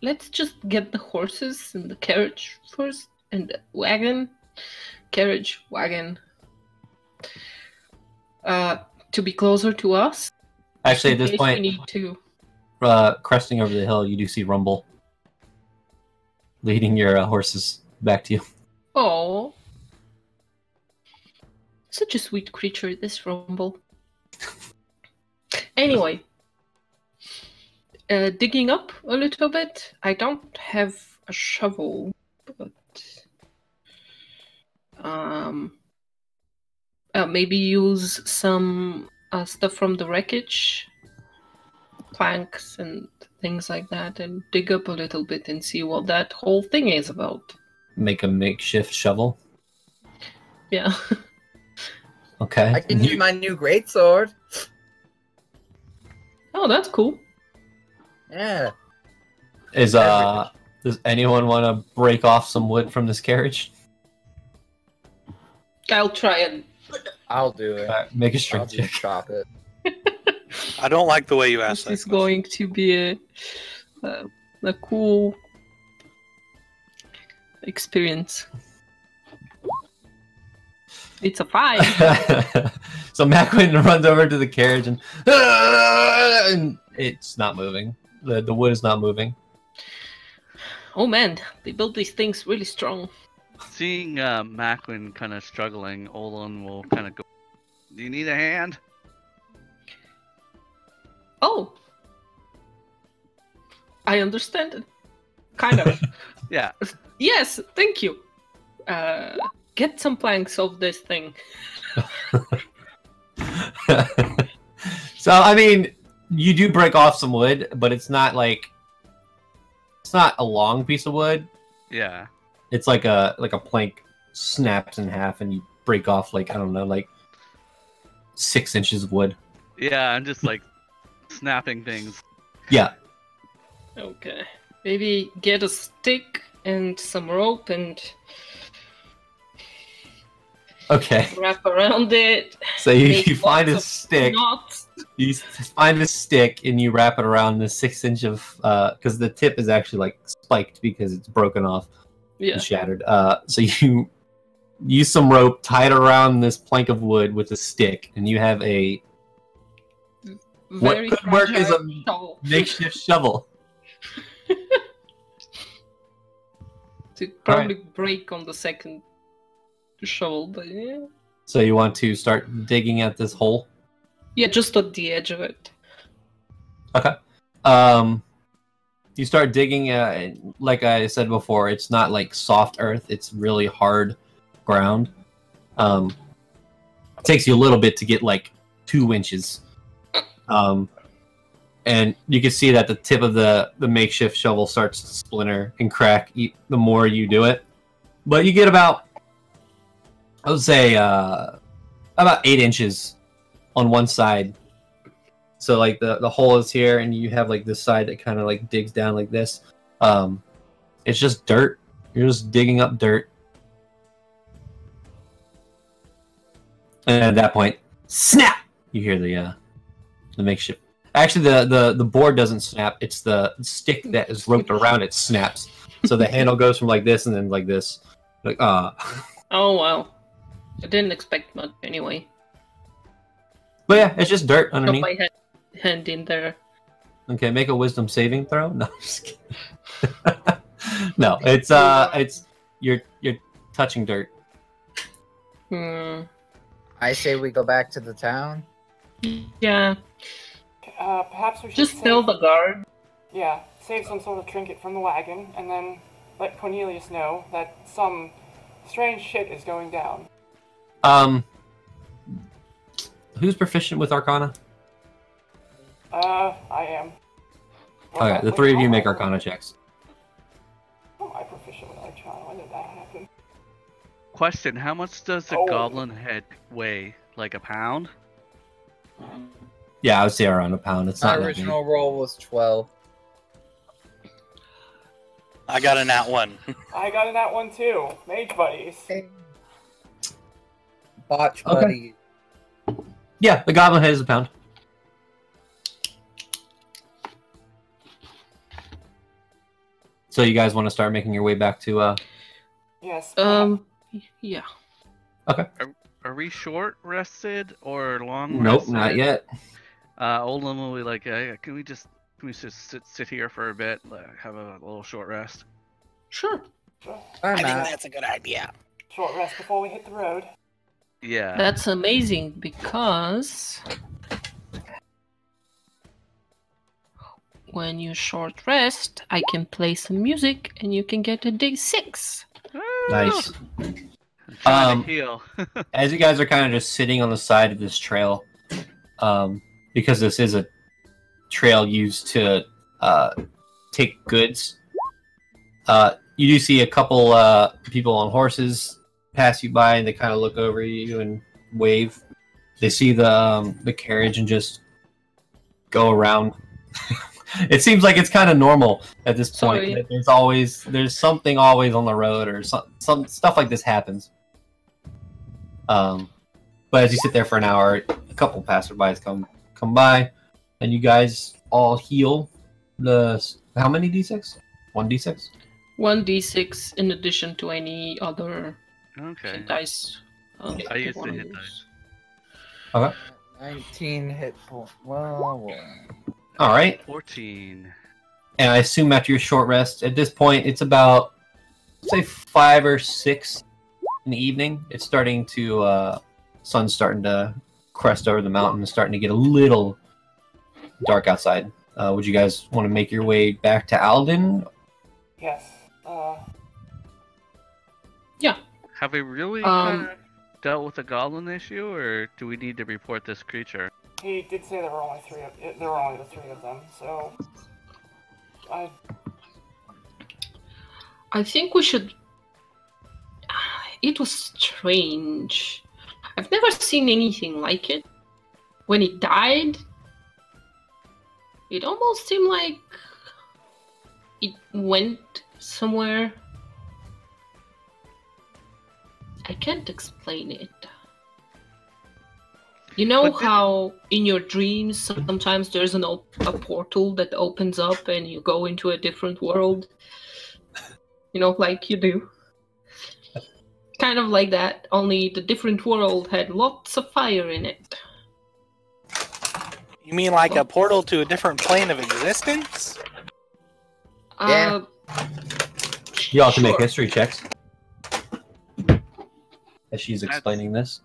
let's just get the horses and the carriage first and the wagon. carriage wagon to be closer to us. Actually, at in this case point, we need to. cresting over the hill, you do see Rumble leading your horses back to you. Oh, such a sweet creature, this Rumble. Anyway, digging up a little bit. I don't have a shovel, but maybe use some stuff from the wreckage, planks and things like that, and dig up a little bit and see what that whole thing is about. Make a makeshift shovel. Yeah. Okay. I can use my new greatsword. Oh, that's cool. Yeah. Does anyone want to break off some wood from this carriage? I'll try and. I'll do it. Make a I'll strength check. just chop it. I don't like the way you asked This is that. going to be a cool experience. It's a 5. So Maqwynn runs over to the carriage and it's not moving. The wood is not moving. Oh man, they built these things really strong. Seeing Maqwynn kind of struggling, Olam will kind of go, "Do you need a hand?" Oh, I understand it. Kind of. Yeah. Yes, thank you. Get some planks of this thing. So I mean, you do break off some wood, but it's not a long piece of wood. Yeah. It's like a plank snaps in half, and you break off I don't know, 6 inches of wood. Yeah, I'm just like snapping things. Yeah. Okay. Maybe get a stick and some rope and Okay. wrap around it. So you Make find a lots of stick. knots. You find a stick and you wrap it around the 6 inch of because the tip is actually spiked because it's broken off Yeah. and shattered. So you use some rope, tie it around this plank of wood with a stick, and you have a Very what could work as a fragile shovel. makeshift shovel. To probably break on the second shovel, but yeah. So you want to start digging at this hole? Yeah, just at the edge of it. Okay. You start digging. Like I said before, it's not like soft earth; it's really hard ground. It takes you a little bit to get 2 inches. And you can see that the tip of the makeshift shovel starts to splinter and crack the more you do it. But you get about, I would say, about 8 inches on one side. So the hole is here, and you have this side that kind of digs down like this. It's just dirt. You're just digging up dirt. And at that point, snap! You hear the makeshift. Actually, the board doesn't snap. It's the stick that is roped around it snaps. So the handle goes from like this and then like this. Oh wow. I didn't expect much anyway. But yeah, it's just dirt Put underneath. my hand in there. Okay, make a wisdom saving throw. No, I'm just kidding. No, it's you're touching dirt. I say we go back to the town. Yeah. Perhaps we should Just tell the guard. Yeah, save some sort of trinket from the wagon, and then let Cornelius know that some strange shit is going down. Who's proficient with Arcana? I am. Okay, the three of you make Arcana checks. How am I proficient with Arcana? When did that happen? Question: how much does a Oh. goblin head weigh? Like a pound? Yeah, I would say around a pound. It's My not that original roll was 12. I got a nat 1. I got in that one too. Mage buddies. Botch Okay. buddy. big. Yeah, the goblin head is a pound. So you guys want to start making your way back to Yes. Yeah. Are we short rested or long Nope, rested? not yet. Olam will be like, can we just sit here for a bit, have a little short rest? Sure. I'm I think not. that's a good idea. Short rest before we hit the road. Yeah. That's amazing because when you short rest, I can play some music and you can get a day 6. Nice. I'm trying to heal. As you guys are kind of just sitting on the side of this trail, because this is a trail used to take goods, you do see a couple people on horses pass you by, and they kind of look over you and wave. They see the carriage and just go around. It seems like it's kind of normal at this point. Sorry. That there's something always on the road, or some stuff like this happens. But as you sit there for an hour, a couple passerbys come by, and you guys all heal how many d6? 1d6? 1d6 in addition to any other Okay. hit dice. I used to one of hit those. those. 19 hit points. Well, All right. 14. And I assume after your short rest, at this point, it's about, say, 5 or 6 in the evening. It's starting to, sun's starting to crest over the mountain. It's starting to get a little dark outside. Would you guys want to make your way back to Alden? Yes. Have we really dealt with the goblin issue, or do we need to report this creature? He did say there were only the 3 of them, so I think we should. It was strange. I've never seen anything like it. When it died, it almost seemed like it went somewhere. I can't explain it. You know how in your dreams sometimes there's a portal that opens up and you go into a different world? You know, like you do. Kind of like that, only the different world had lots of fire in it. You mean like a portal to a different plane of existence? Yeah. You all have to make Sure. history checks. As she's explaining this.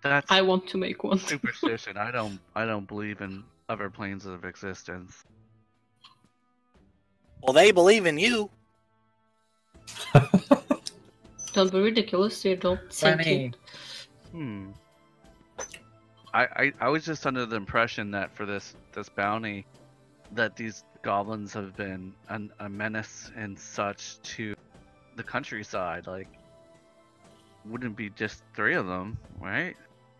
That's I want to make one. superstition. I don't believe in other planes of existence. Well, they believe in you. Don't be ridiculous, they don't think Funny. it. I was just under the impression that for this bounty, that these goblins have been a menace and such to the countryside. Like, wouldn't be just 3 of them, right?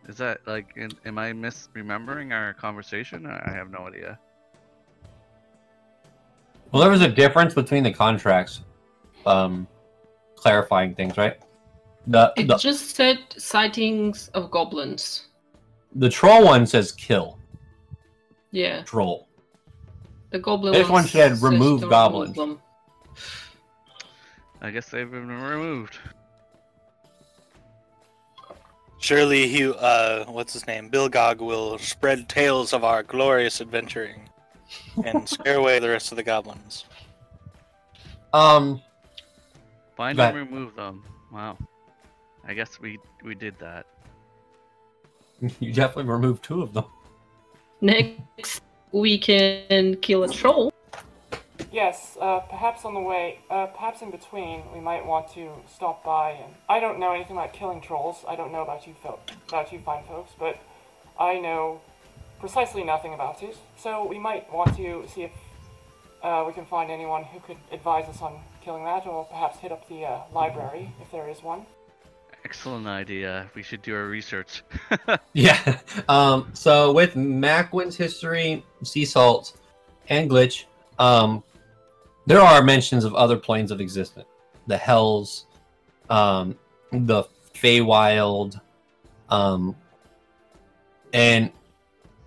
Is that like, am I misremembering our conversation? I have no idea. Well, there was a difference between the contracts, clarifying things, right? It just said sightings of goblins. The troll one says kill. Yeah, Troll. the goblin This one said says remove to goblins. them. I guess they've been removed. Surely he, what's his name? Bilgog will spread tales of our glorious adventuring and scare away the rest of the goblins. Find But- and remove them. Wow. I guess we did that. You definitely removed 2 of them. Next, we can kill a troll. yes, perhaps on the way, perhaps in between, we might want to stop by. And I don't know anything about killing trolls. I don't know about you fine folks, but I know precisely nothing about it. So we might want to see if we can find anyone who could advise us on killing that, or perhaps hit up the library if there is one. Excellent idea. We should do our research. Yeah. So with Maqwynn's history, Seasalt, and Glitch, there are mentions of other planes of existence. The Hells, the Feywild, and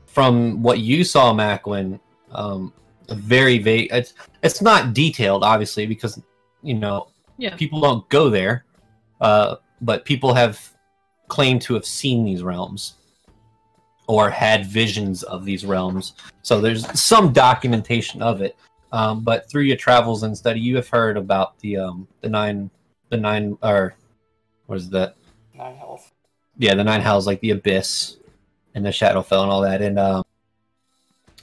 from what you saw, Maqwynn, very vague. It's not detailed, obviously, because, you know, Yeah. people don't go there. but people have claimed to have seen these realms or had visions of these realms. So there's some documentation of it. But through your travels and study, you have heard about the nine, or what is that? 9 hells. Yeah, the 9 hells, like the Abyss and the Shadowfell and all that.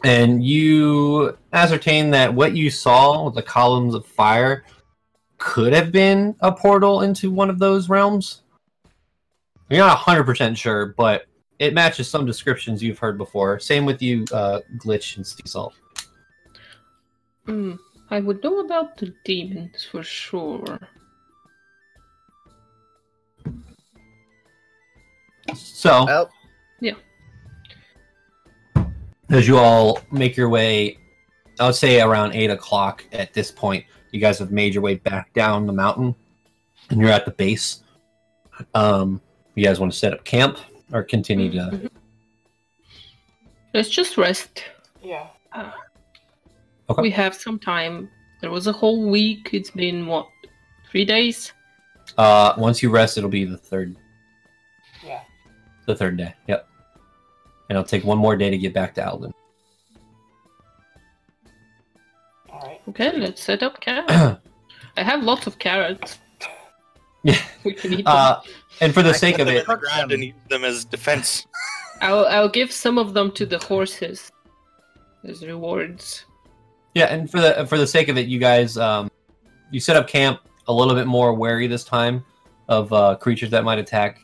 And you ascertain that what you saw with the columns of fire could have been a portal into one of those realms. You're not 100% sure, but it matches some descriptions you've heard before. Same with you, Glitch and Seasalt. I would know about the demons for sure. So, Well, Yeah. as you all make your way, I would say around 8 o'clock at this point, you guys have made your way back down the mountain, and you're at the base. You guys want to set up camp, or continue to... Let's just rest. Yeah. Okay. We have some time. There was a whole week. It's been, what, 3 days? Once you rest, it'll be the third Yeah. day. Yep. And it'll take one more day to get back to Alden. Alright. Okay, let's set up camp. I have lots of carrots. Yeah. We can eat them. And for the sake of Put them it, in the ground and use them as defense. I'll give some of them to the horses as rewards. yeah, and for the sake of it, you guys, you set up camp a little bit more wary this time of creatures that might attack.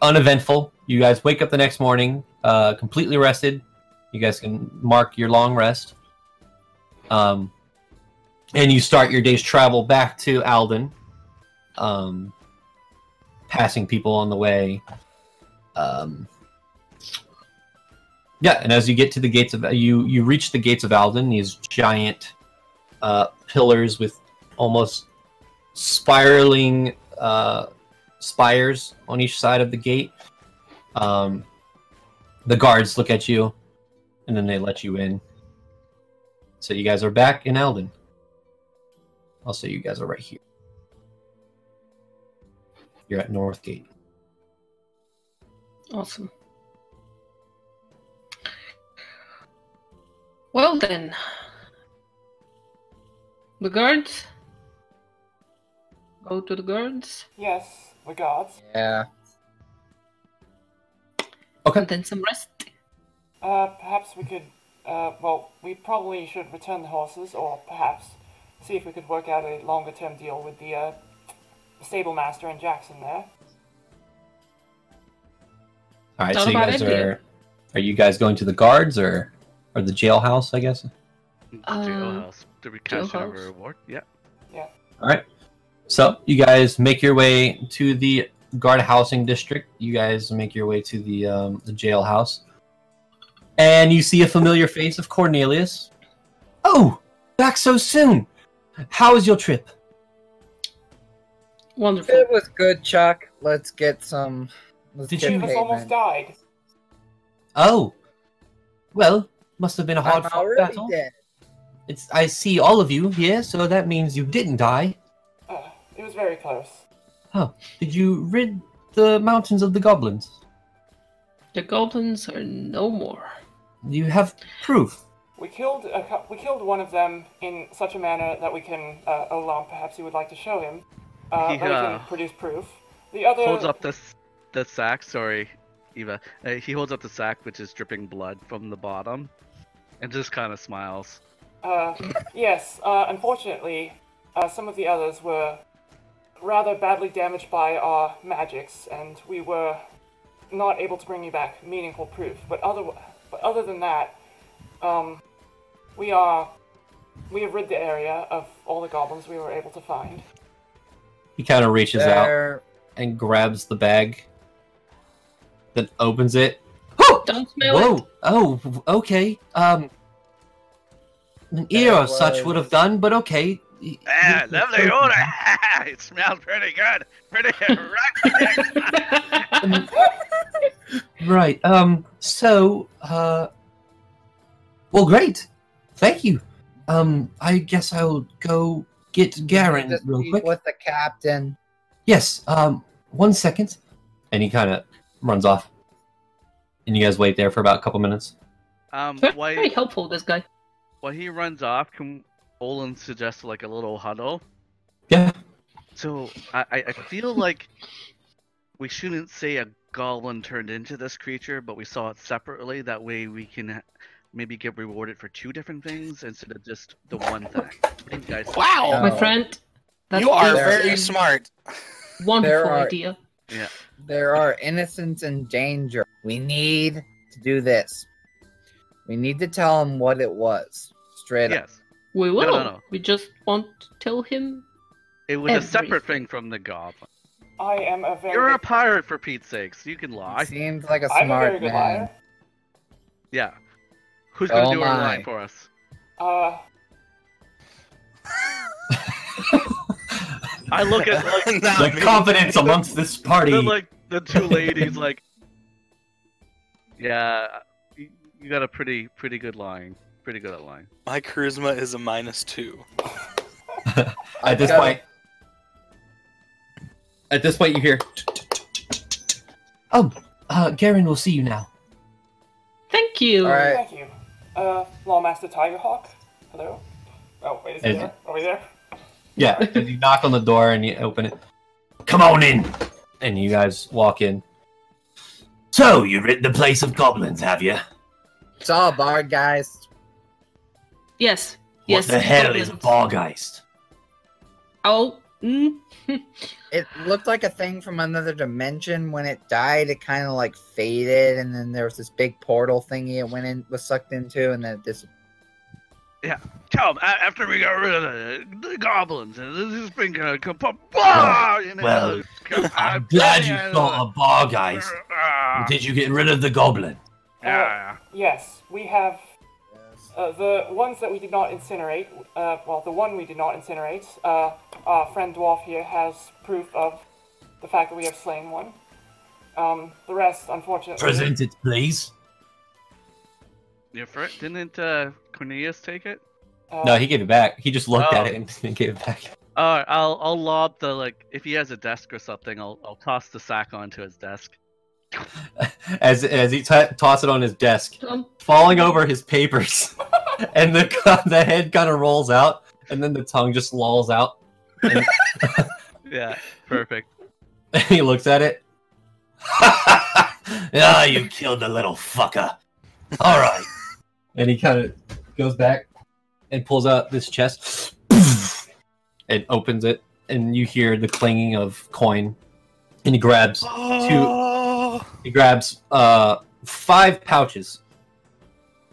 Uneventful. You guys wake up the next morning, completely rested. You guys can mark your long rest. And you start your day's travel back to Alden, passing people on the way. Yeah, and as you get to the gates of you reach the gates of Alden, these giant pillars with almost spiraling spires on each side of the gate. The guards look at you, and then they let you in. So you guys are back in Alden. Also, you guys are right here. You're at North Gate. Awesome. Well then. The guards? Go to the guards. Yes, the gods. yeah. Okay. And then some rest. Perhaps we could, well, we probably should return the horses, or perhaps see if we could work out a longer-term deal with the stable master and Jackson there. All right. Not So you a bad guys idea. are you guys going to the guards or the jailhouse? I guess. Jailhouse. Did we cash in our jailhouse. reward? Yeah. All right. So you guys make your way to the guard housing district. You guys make your way to the jailhouse, and you see a familiar face of Cornelius. Oh, back so soon! How was your trip? Wonderful. It was good, Chuck. Let's get some. Let's Did get you- Us almost payment. died. Oh, well, must have been a I'm hard-fought already battle. dead. I see all of you here, so that means you didn't die. It was very close. Did you rid the mountains of the goblins? The goblins are no more. You have proof. We killed one of them in such a manner that we can, Olam, perhaps you would like to show him. That we can produce proof. The other... Holds up the sack. Sorry, Eva. He holds up the sack, which is dripping blood from the bottom, and just kind of smiles. Yes, unfortunately, some of the others were rather badly damaged by our magics, and we were not able to bring you back meaningful proof. But other than that, we have rid the area of all the goblins we were able to find. He kind of reaches out There. and grabs the bag, then opens it. Oh! Don't smell it. Whoa! Oh, okay. An ear or such would have done, but okay. Ah, lovely odor. It smells pretty good. Pretty rotten. Right. So, well, great. Thank you. I guess I'll go get Garen Just real speak quick? with the captain. Yes, 1 second. And he kind of runs off. And you guys wait there for about a couple minutes. Very helpful, this guy. While he runs off, can Olin suggest like a little huddle? Yeah. So I feel like we shouldn't say a goblin turned into this creature, but we saw it separately. That way we can maybe get rewarded for 2 different things instead of just the one thing. What do you guys think? Wow! My friend, that You are is very a smart. wonderful idea. Yeah. There are innocents in danger. We need to do this. We need to tell him what it was. Straight up. Yes. We will. No. We just won't tell him. It was a separate Everything. thing from the goblin. I am a very. You're a pirate, for Pete's sakes. You can lie. Seems like a I'm a smart very good man. liar. Yeah. Who's gonna Oh do our my. line for us? I look at like Not The me. confidence amongst this party. like the 2 ladies. Like, yeah, you got a pretty good lying. Pretty good at lying. My charisma is a -2. At this point, you hear. Oh, Garen will see you now. Thank you. All right. Thank you. Lawmaster Tigerhawk. Hello. Oh, wait, is he Is- there? Are we there? Yeah, and you knock on the door and you open it. Come on in! And you guys walk in. So, you rid the place of goblins, have you? It's all barred, guys. Yes. What Yes. the hell is a bargeist? Oh. It looked like a thing from another dimension. When it died, it kind of like faded, and then there was this big portal thingy it was sucked into, and then it disappeared. Come after we got rid of the goblins, and this has been gonna come. Well, I'm glad you thought a bargeist. Did you get rid of the goblin? Yes, we have the ones that we did not incinerate. Well, the one we did not incinerate. Our friend Dwarf here has proof of the fact that we have slain one. The rest, unfortunately. Present it, please. Didn't Cornelius take it? No, he gave it back. He just looked Oh. at it and gave it back. I'll lob the if he has a desk or something, I'll toss the sack onto his desk. As he toss it on his desk, falling over his papers, and the head kind of rolls out, and then the tongue just lolls out. And Yeah, perfect. he looks at it. Ah, you killed the little fucker. All right. And he kind of goes back and pulls out this chest and opens it, and you hear the clanging of coin. And he grabs He grabs 5 pouches,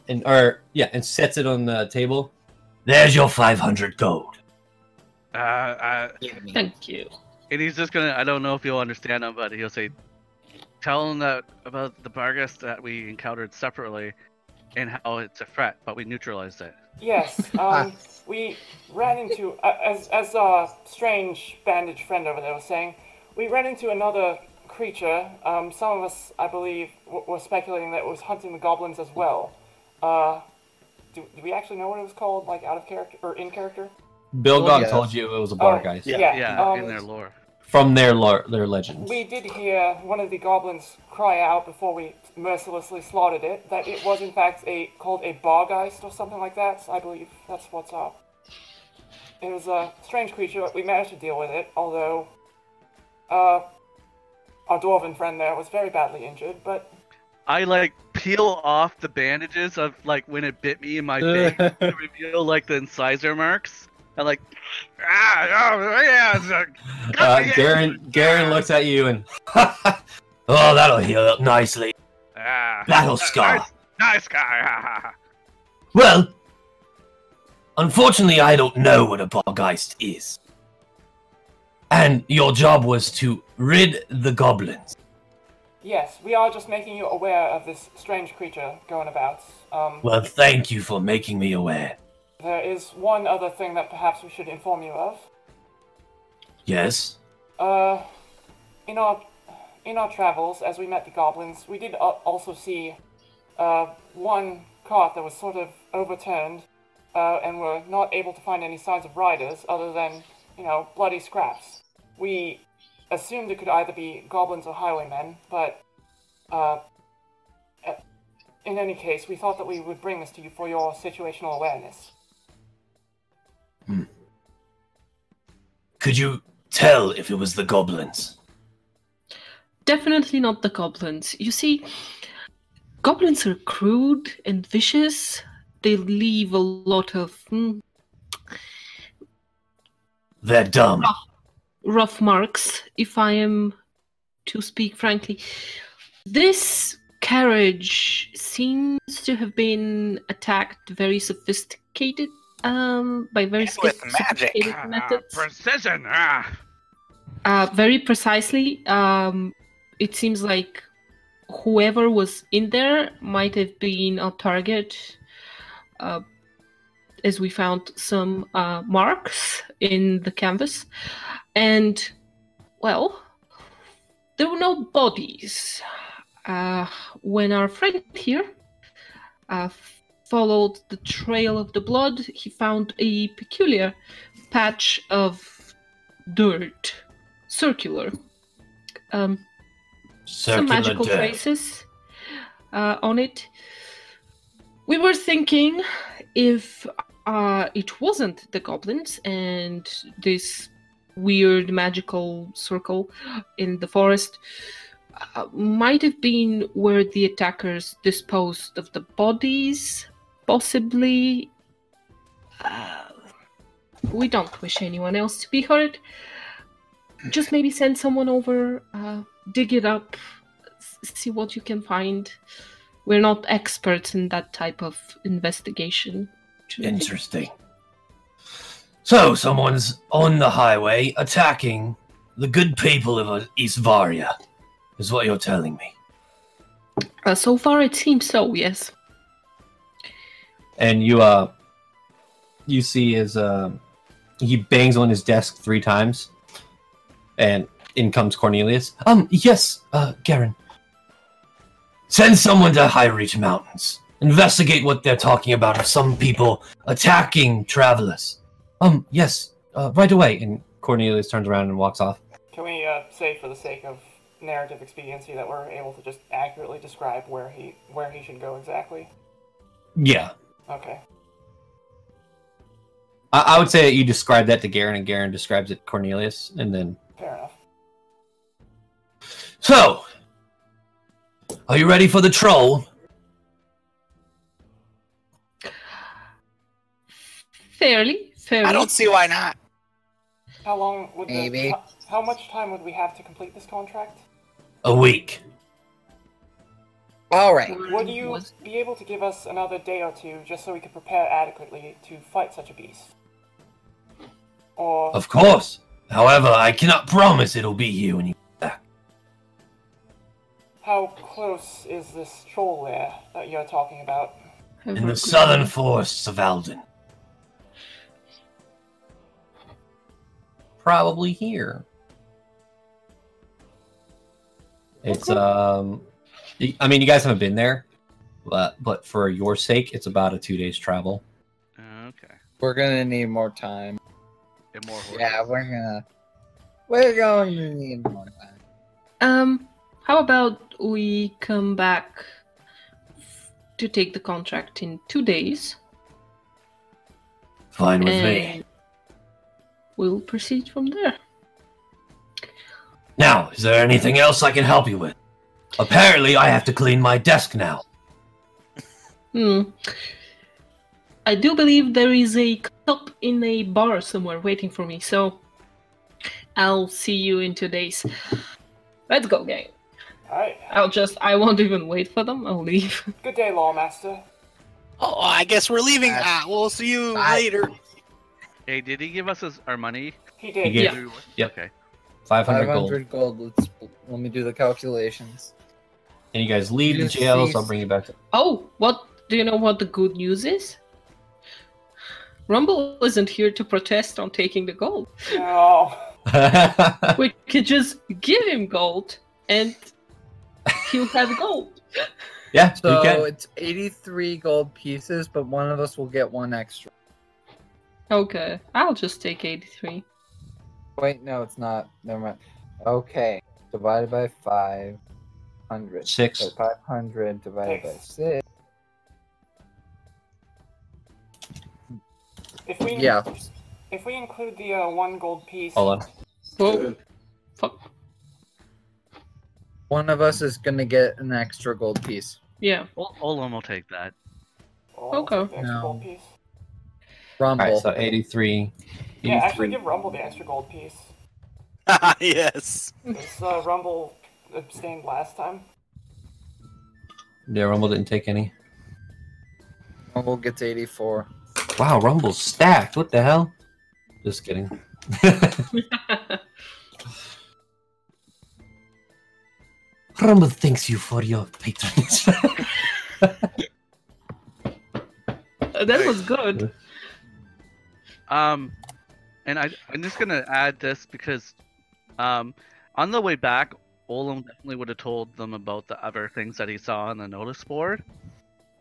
and sets it on the table. There's your 500 gold. Thank you. And he's just gonna, I don't know if you'll understand him, but he'll say, tell him that about the Bargus that we encountered separately and how it's a threat, but we neutralized it. Yes, we ran into, as our strange bandaged friend over there was saying, we ran into another creature. Some of us, I believe, were speculating that it was hunting the goblins as well. Do we actually know what it was called, like out of character, or in character? Bilgog yes. told you it was a bargeist. Yeah, in their lore. From their legends. We did hear one of the goblins cry out before we mercilessly slaughtered it that it was in fact called a bargeist or something like that. I believe that's what's up. It was a strange creature. We managed to deal with it, although our dwarven friend there was very badly injured. But I peel off the bandages of when it bit me in my face to reveal the incisor marks. And Garen looks at you and oh, that'll heal up nicely. Battle scar. Nice guy. Well, unfortunately, I don't know what a bargeist is. And your job was to rid the goblins. yes, we are just making you aware of this strange creature going about. Well, thank you for making me aware. There is one other thing that perhaps we should inform you of. Yes? In our travels, as we met the goblins, we did also see one cart that was sort of overturned, and were not able to find any signs of riders other than, bloody scraps. We assumed it could either be goblins or highwaymen, but in any case, we thought that we would bring this to you for your situational awareness. Could you tell if it was the goblins? Definitely not the goblins. You see, goblins are crude and vicious. They leave a lot of They're dumb. rough marks, if I am to speak frankly. This carriage seems to have been attacked very sophisticated, by very With magic. sophisticated methods. Precision! Very precisely. It seems like whoever was in there might have been a target, as we found some marks in the canvas. And, well, there were no bodies. When our friend here followed the trail of the blood, he found a peculiar patch of dirt, circular. Some magical dirt. traces on it. We were thinking if it wasn't the goblins and this weird magical circle in the forest might have been where the attackers disposed of the bodies, possibly. We don't wish anyone else to be hurt. Just maybe send someone over, dig it up, see what you can find. We're not experts in that type of investigation. Interesting. So, someone's on the highway attacking the good people of East Varya, is what you're telling me. So far it seems so, yes. And you see his he bangs on his desk 3 times, and in comes Cornelius. Yes, Garen. Send someone to High Reach Mountains. Investigate what they're talking about of some people attacking travelers. Yes, right away. And Cornelius turns around and walks off. Can we say, for the sake of narrative expediency, that we're able to just accurately describe where he should go exactly? Yeah. Okay. I would say that you describe that to Garen, and Garen describes it to Cornelius, and then... Fair enough. So, are you ready for the troll? Fairly. I don't see why not. How long would Maybe. how much time would we have to complete this contract? A week. All right. Would you be able to give us another day or two just so we could prepare adequately to fight such a beast? Or Of course. However, I cannot promise it'll be here when you get back. how close is this troll lair that you're talking about? In the southern forests of Alden. Probably here. It's I mean, you guys haven't been there, but for your sake, it's about a 2 days travel. Okay. We're gonna need more time. And more horses. Yeah, we're going to need more time. How about we come back to take the contract in 2 days? Fine with me. and we'll proceed from there. Now, is there anything else I can help you with? Apparently, I have to clean my desk now. I do believe there is a cup in a bar somewhere waiting for me, so I'll see you in 2 days. Let's go, gang. Alright. I won't even wait for them, I'll leave. Good day, Lawmaster. Oh, I guess we're leaving. We'll see you later. Hey, did he give us our money? He did. He gave- Yeah. Yep. Okay. 500 gold. 500 gold. Let me do the calculations. And you guys leave the Just jail, see- so I'll bring you back to... Oh, do you know what the good news is? Rumble isn't here to protest on taking the gold. No. We could just give him gold, and he'll have gold. Yeah, you So can. it's 83 gold pieces, but one of us will get one extra. Okay, I'll just take 83. Wait, no, it's not. Never mind. Okay, divided by 500. 6. So 500 divided by 6. If we Yeah. if we include the 1 gold piece, Hold on. Whoa. Fuck. One of us is gonna get an extra gold piece. Yeah. Olam will take that. we'll Okay. take the extra No. gold piece. Rumble. Alright, so 83. Yeah, actually 83. give Rumble the extra gold piece. Yes. This Rumble abstained last time. Yeah, Rumble didn't take any. Rumble gets 84. Wow, Rumble's stacked. What the hell? Just kidding. Rumble thanks you for your patronage. That was good. And I'm just gonna add this because, on the way back, Olam definitely would have told them about the other things that he saw on the notice board.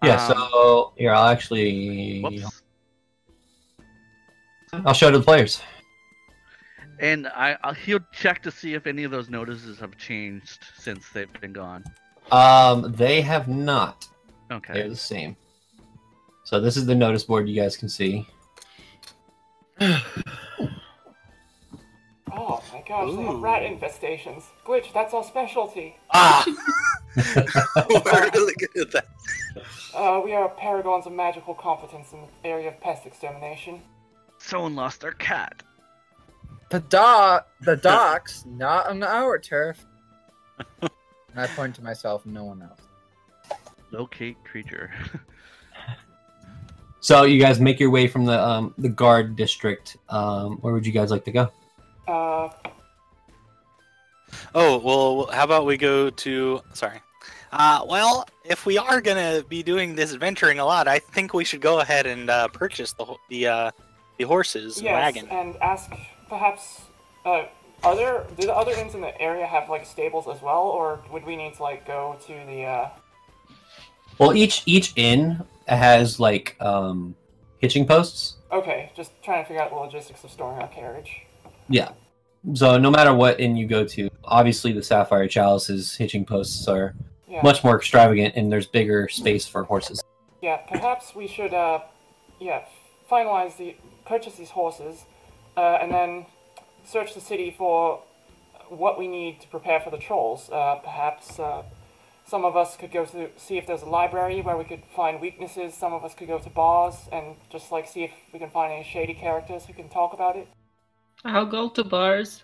Yeah, so here I'll actually Whoops. I'll show it to the players. And he'll check to see if any of those notices have changed since they've been gone. They have not. Okay. They're the same. So this is the notice board you guys can see. Oh my gosh, they have rat infestations. Glitch, that's our specialty. Ah! We're really good at that. We are paragons of magical competence in the area of pest extermination. Someone lost their cat. The docks, not on our turf. And I point to myself, no one else. Locate creature. So you guys make your way from the guard district. Where would you guys like to go? Oh, well, how about we go to... Sorry. Well, if we are going to be doing this adventuring a lot, I think we should go ahead and purchase the horses and wagon. And ask, perhaps, do the other inns in the area have, like, stables as well, or would we need to, like, go to the, Well, each inn has, like, hitching posts. Okay, just trying to figure out the logistics of storing our carriage. Yeah. So no matter what inn you go to, obviously the Sapphire Chalice's hitching posts are much more extravagant, and there's bigger space for horses. Yeah, perhaps we should, purchase these horses, and then search the city for what we need to prepare for the trolls. Perhaps, some of us could go to see if there's a library where we could find weaknesses. Some of us could go to bars and just, like, see if we can find any shady characters who can talk about it. I'll go to bars.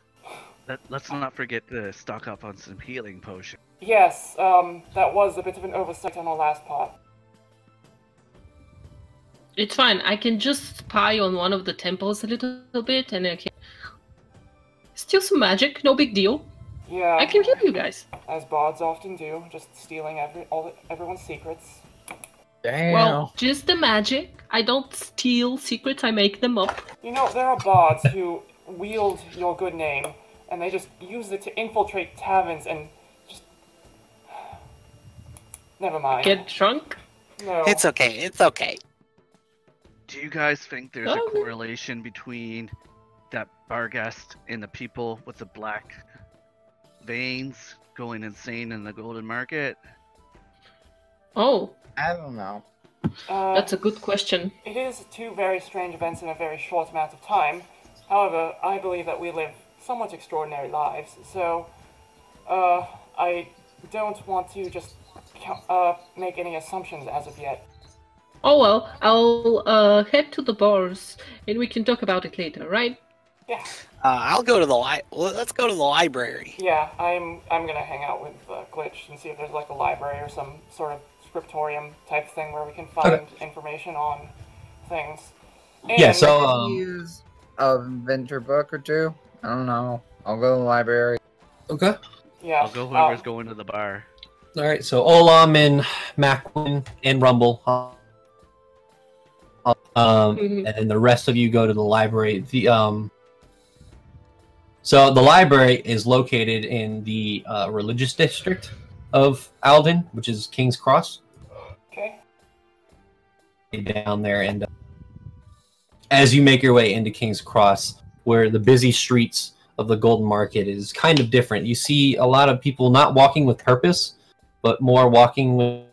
Let's not forget to stock up on some healing potions. Yes, that was a bit of an oversight on our last part. It's fine. I can just spy on one of the temples a little bit, and I can steal some magic. No big deal. Yeah. I can help you guys. As bards often do, just stealing everyone's secrets. Damn. Well, just the magic. I don't steal secrets. I make them up. You know, there are bards who wield your good name, and they just use it to infiltrate taverns and just... Never mind. Get drunk? No. It's okay, it's okay. Do you guys think there's a correlation between that Barghest and the people with the black veins going insane in the golden market? Oh. I don't know. That's a good question. It is two very strange events in a very short amount of time. However, I believe that we live somewhat extraordinary lives, so I don't want to just make any assumptions as of yet. Oh well, I'll head to the bars and we can talk about it later, right? Yeah. I'll go to the let's go to the library. Yeah, I'm gonna hang out with Glitch and see if there's like a library or some sort of scriptorium type thing where we can find information on things. And yeah, so use a venture book or two. I don't know. I'll go to the library. Okay. Yeah. I'll go whoever's going to the bar. All right, so Olam and Maqwynn and Rumble, and then the rest of you go to the library. So the library is located in the religious district of Alden, which is King's Cross. Okay. Down there, and as you make your way into King's Cross, where the busy streets of the Golden Market is kind of different. You see a lot of people not walking with purpose, but more walking with...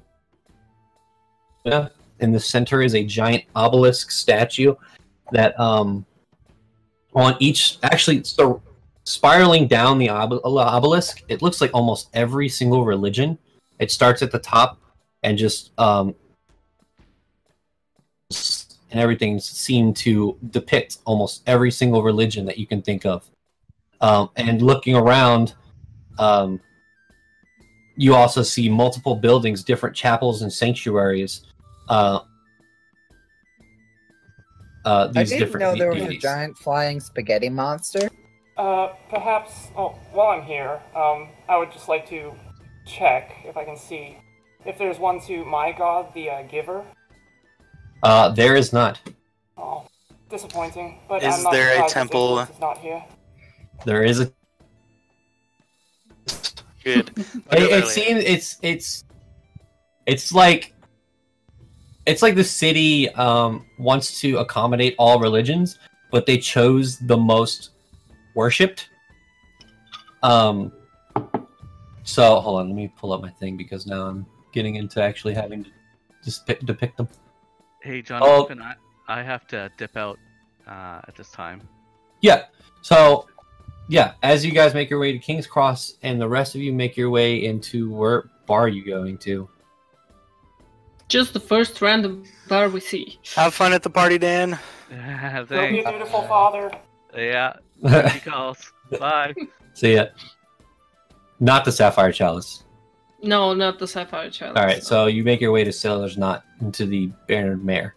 In the center is a giant obelisk statue that on each... Actually, so spiraling down the obelisk, it looks like almost every single religion. It starts at the top and just... and everything seemed to depict almost every single religion that you can think of. And looking around, you also see multiple buildings, different chapels and sanctuaries. I These didn't different know there was a deities. giant flying spaghetti monster. Perhaps, while I'm here, I would just like to check if I can see if there's one to my god, the Giver. There is not. Oh, disappointing. But Is I'm not there a surprised his temple- influence is not here. There is a... Good. It seems it's like the city wants to accommodate all religions, but they chose the most worshipped. So hold on, let me pull up my thing because now I'm getting into actually having to just depict them. Hey, Jonathan, I have to dip out at this time. Yeah. So, yeah, as you guys make your way to King's Cross, and the rest of you make your way into where bar are you going to? Just the first random bar we see. Have fun at the party, Dan. Go be a Thanks. dutiful father. Yeah. He calls. Bye. See ya. Not the Sapphire Chalice. No, not the Sapphire Chalice. All right, so you make your way to Sailor's Knot into the Bannered Mare.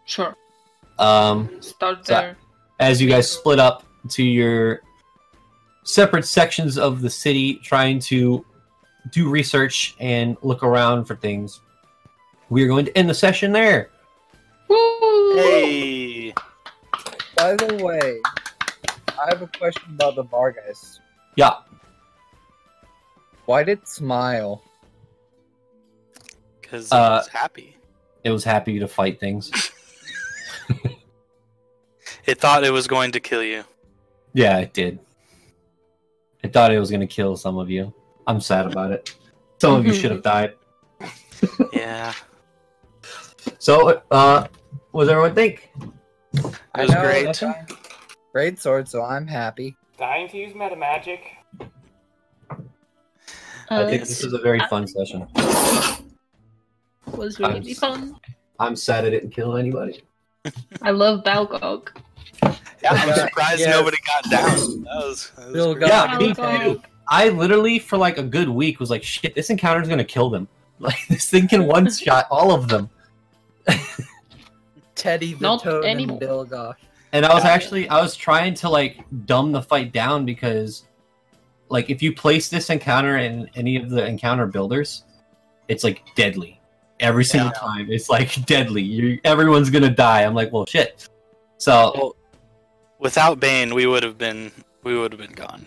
Sure. So- Start there. As you guys split up to your separate sections of the city, trying to do research and look around for things, we are going to end the session there. Woo! Hey. By the way, I have a question about the bar guys. Yeah. Why did it smile? Because I was happy. It was happy to fight things. It thought it was going to kill you. Yeah, it did. It thought it was going to kill some of you. I'm sad about it. Some of you should have died. Yeah. So, what does everyone think? It was great. that's fine. Great sword, so I'm happy. Dying to use meta magic. I think this was a very fun session. Was really fun. I'm sad I didn't kill anybody. I love Balgog. Yeah, I'm surprised Yes. nobody got down. That was Bill great. got- Yeah, me Balgog. too. I literally, for like a good week, was like, shit, this encounter is going to kill them. Like, this thing can one-shot all of them. Teddy the Not Toad anymore. and Bill Goff. And I was trying to, like, dumb the fight down because, like, if you place this encounter in any of the encounter builders, it's, like, deadly. Every single time. It's, like, deadly. Everyone's going to die. I'm like, well, shit. So... Well, without Bane, we would have been gone.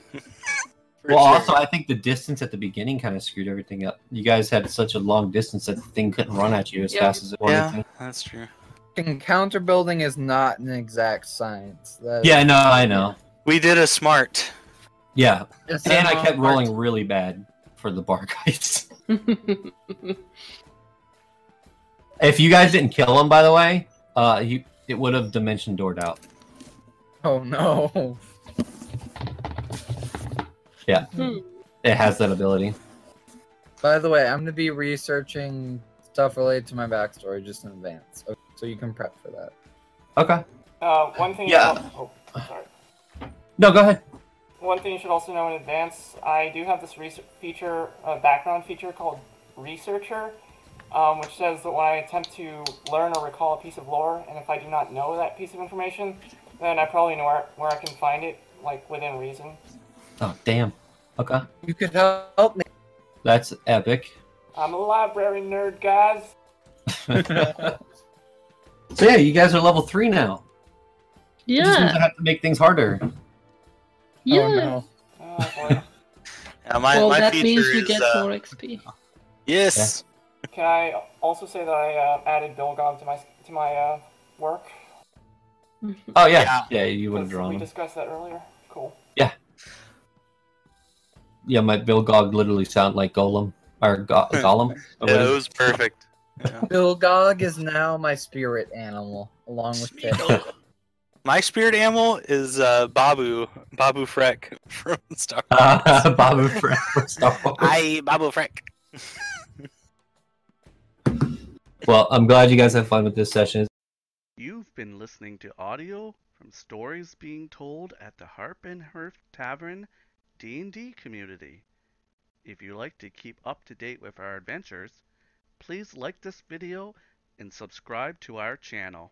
For Well, sure. also, I think the distance at the beginning kind of screwed everything up. You guys had such a long distance that the thing couldn't run at you as fast as it wanted Yeah, to. that's true. Encounter building is not an exact science. That Yeah, no, I know. We did a smart. Yeah, It's and I not kept hard. rolling really bad for the bar guys. If you guys didn't kill him, by the way, it would have dimension doored out. Oh no. Yeah, it has that ability. By the way, I'm gonna be researching stuff related to my backstory just in advance, so you can prep for that. Okay. One thing. Yeah. Sorry. No, go ahead. One thing you should also know in advance, I do have this feature, background feature called Researcher, which says that when I attempt to learn or recall a piece of lore, and if I do not know that piece of information, then I probably know where I can find it, like, within reason. Oh, damn. Okay. You could help me. That's epic. I'm a library nerd, guys. So yeah, you guys are level 3 now. It just means I Yeah. have to make things harder. Yeah. Oh no. Oh, boy. Yeah, my Well, my that feature means we is, get more XP. Yes. Can I also say that I added Bilgog to my work? Oh yeah, you would have We drawn him. discussed that earlier. Cool. Yeah, my Bilgog literally sound like Golem or Gollum. Or Yeah, what it is was perfect. Yeah. Bilgog is now my spirit animal, along with Ted. My spirit animal is Babu Freck from Star Wars. Babu Freck from Star Wars. Babu Freck. Well, I'm glad you guys had fun with this session. You've been listening to audio from stories being told at the Harp and Hearth Tavern D&D community. If you like to keep up to date with our adventures, please like this video and subscribe to our channel.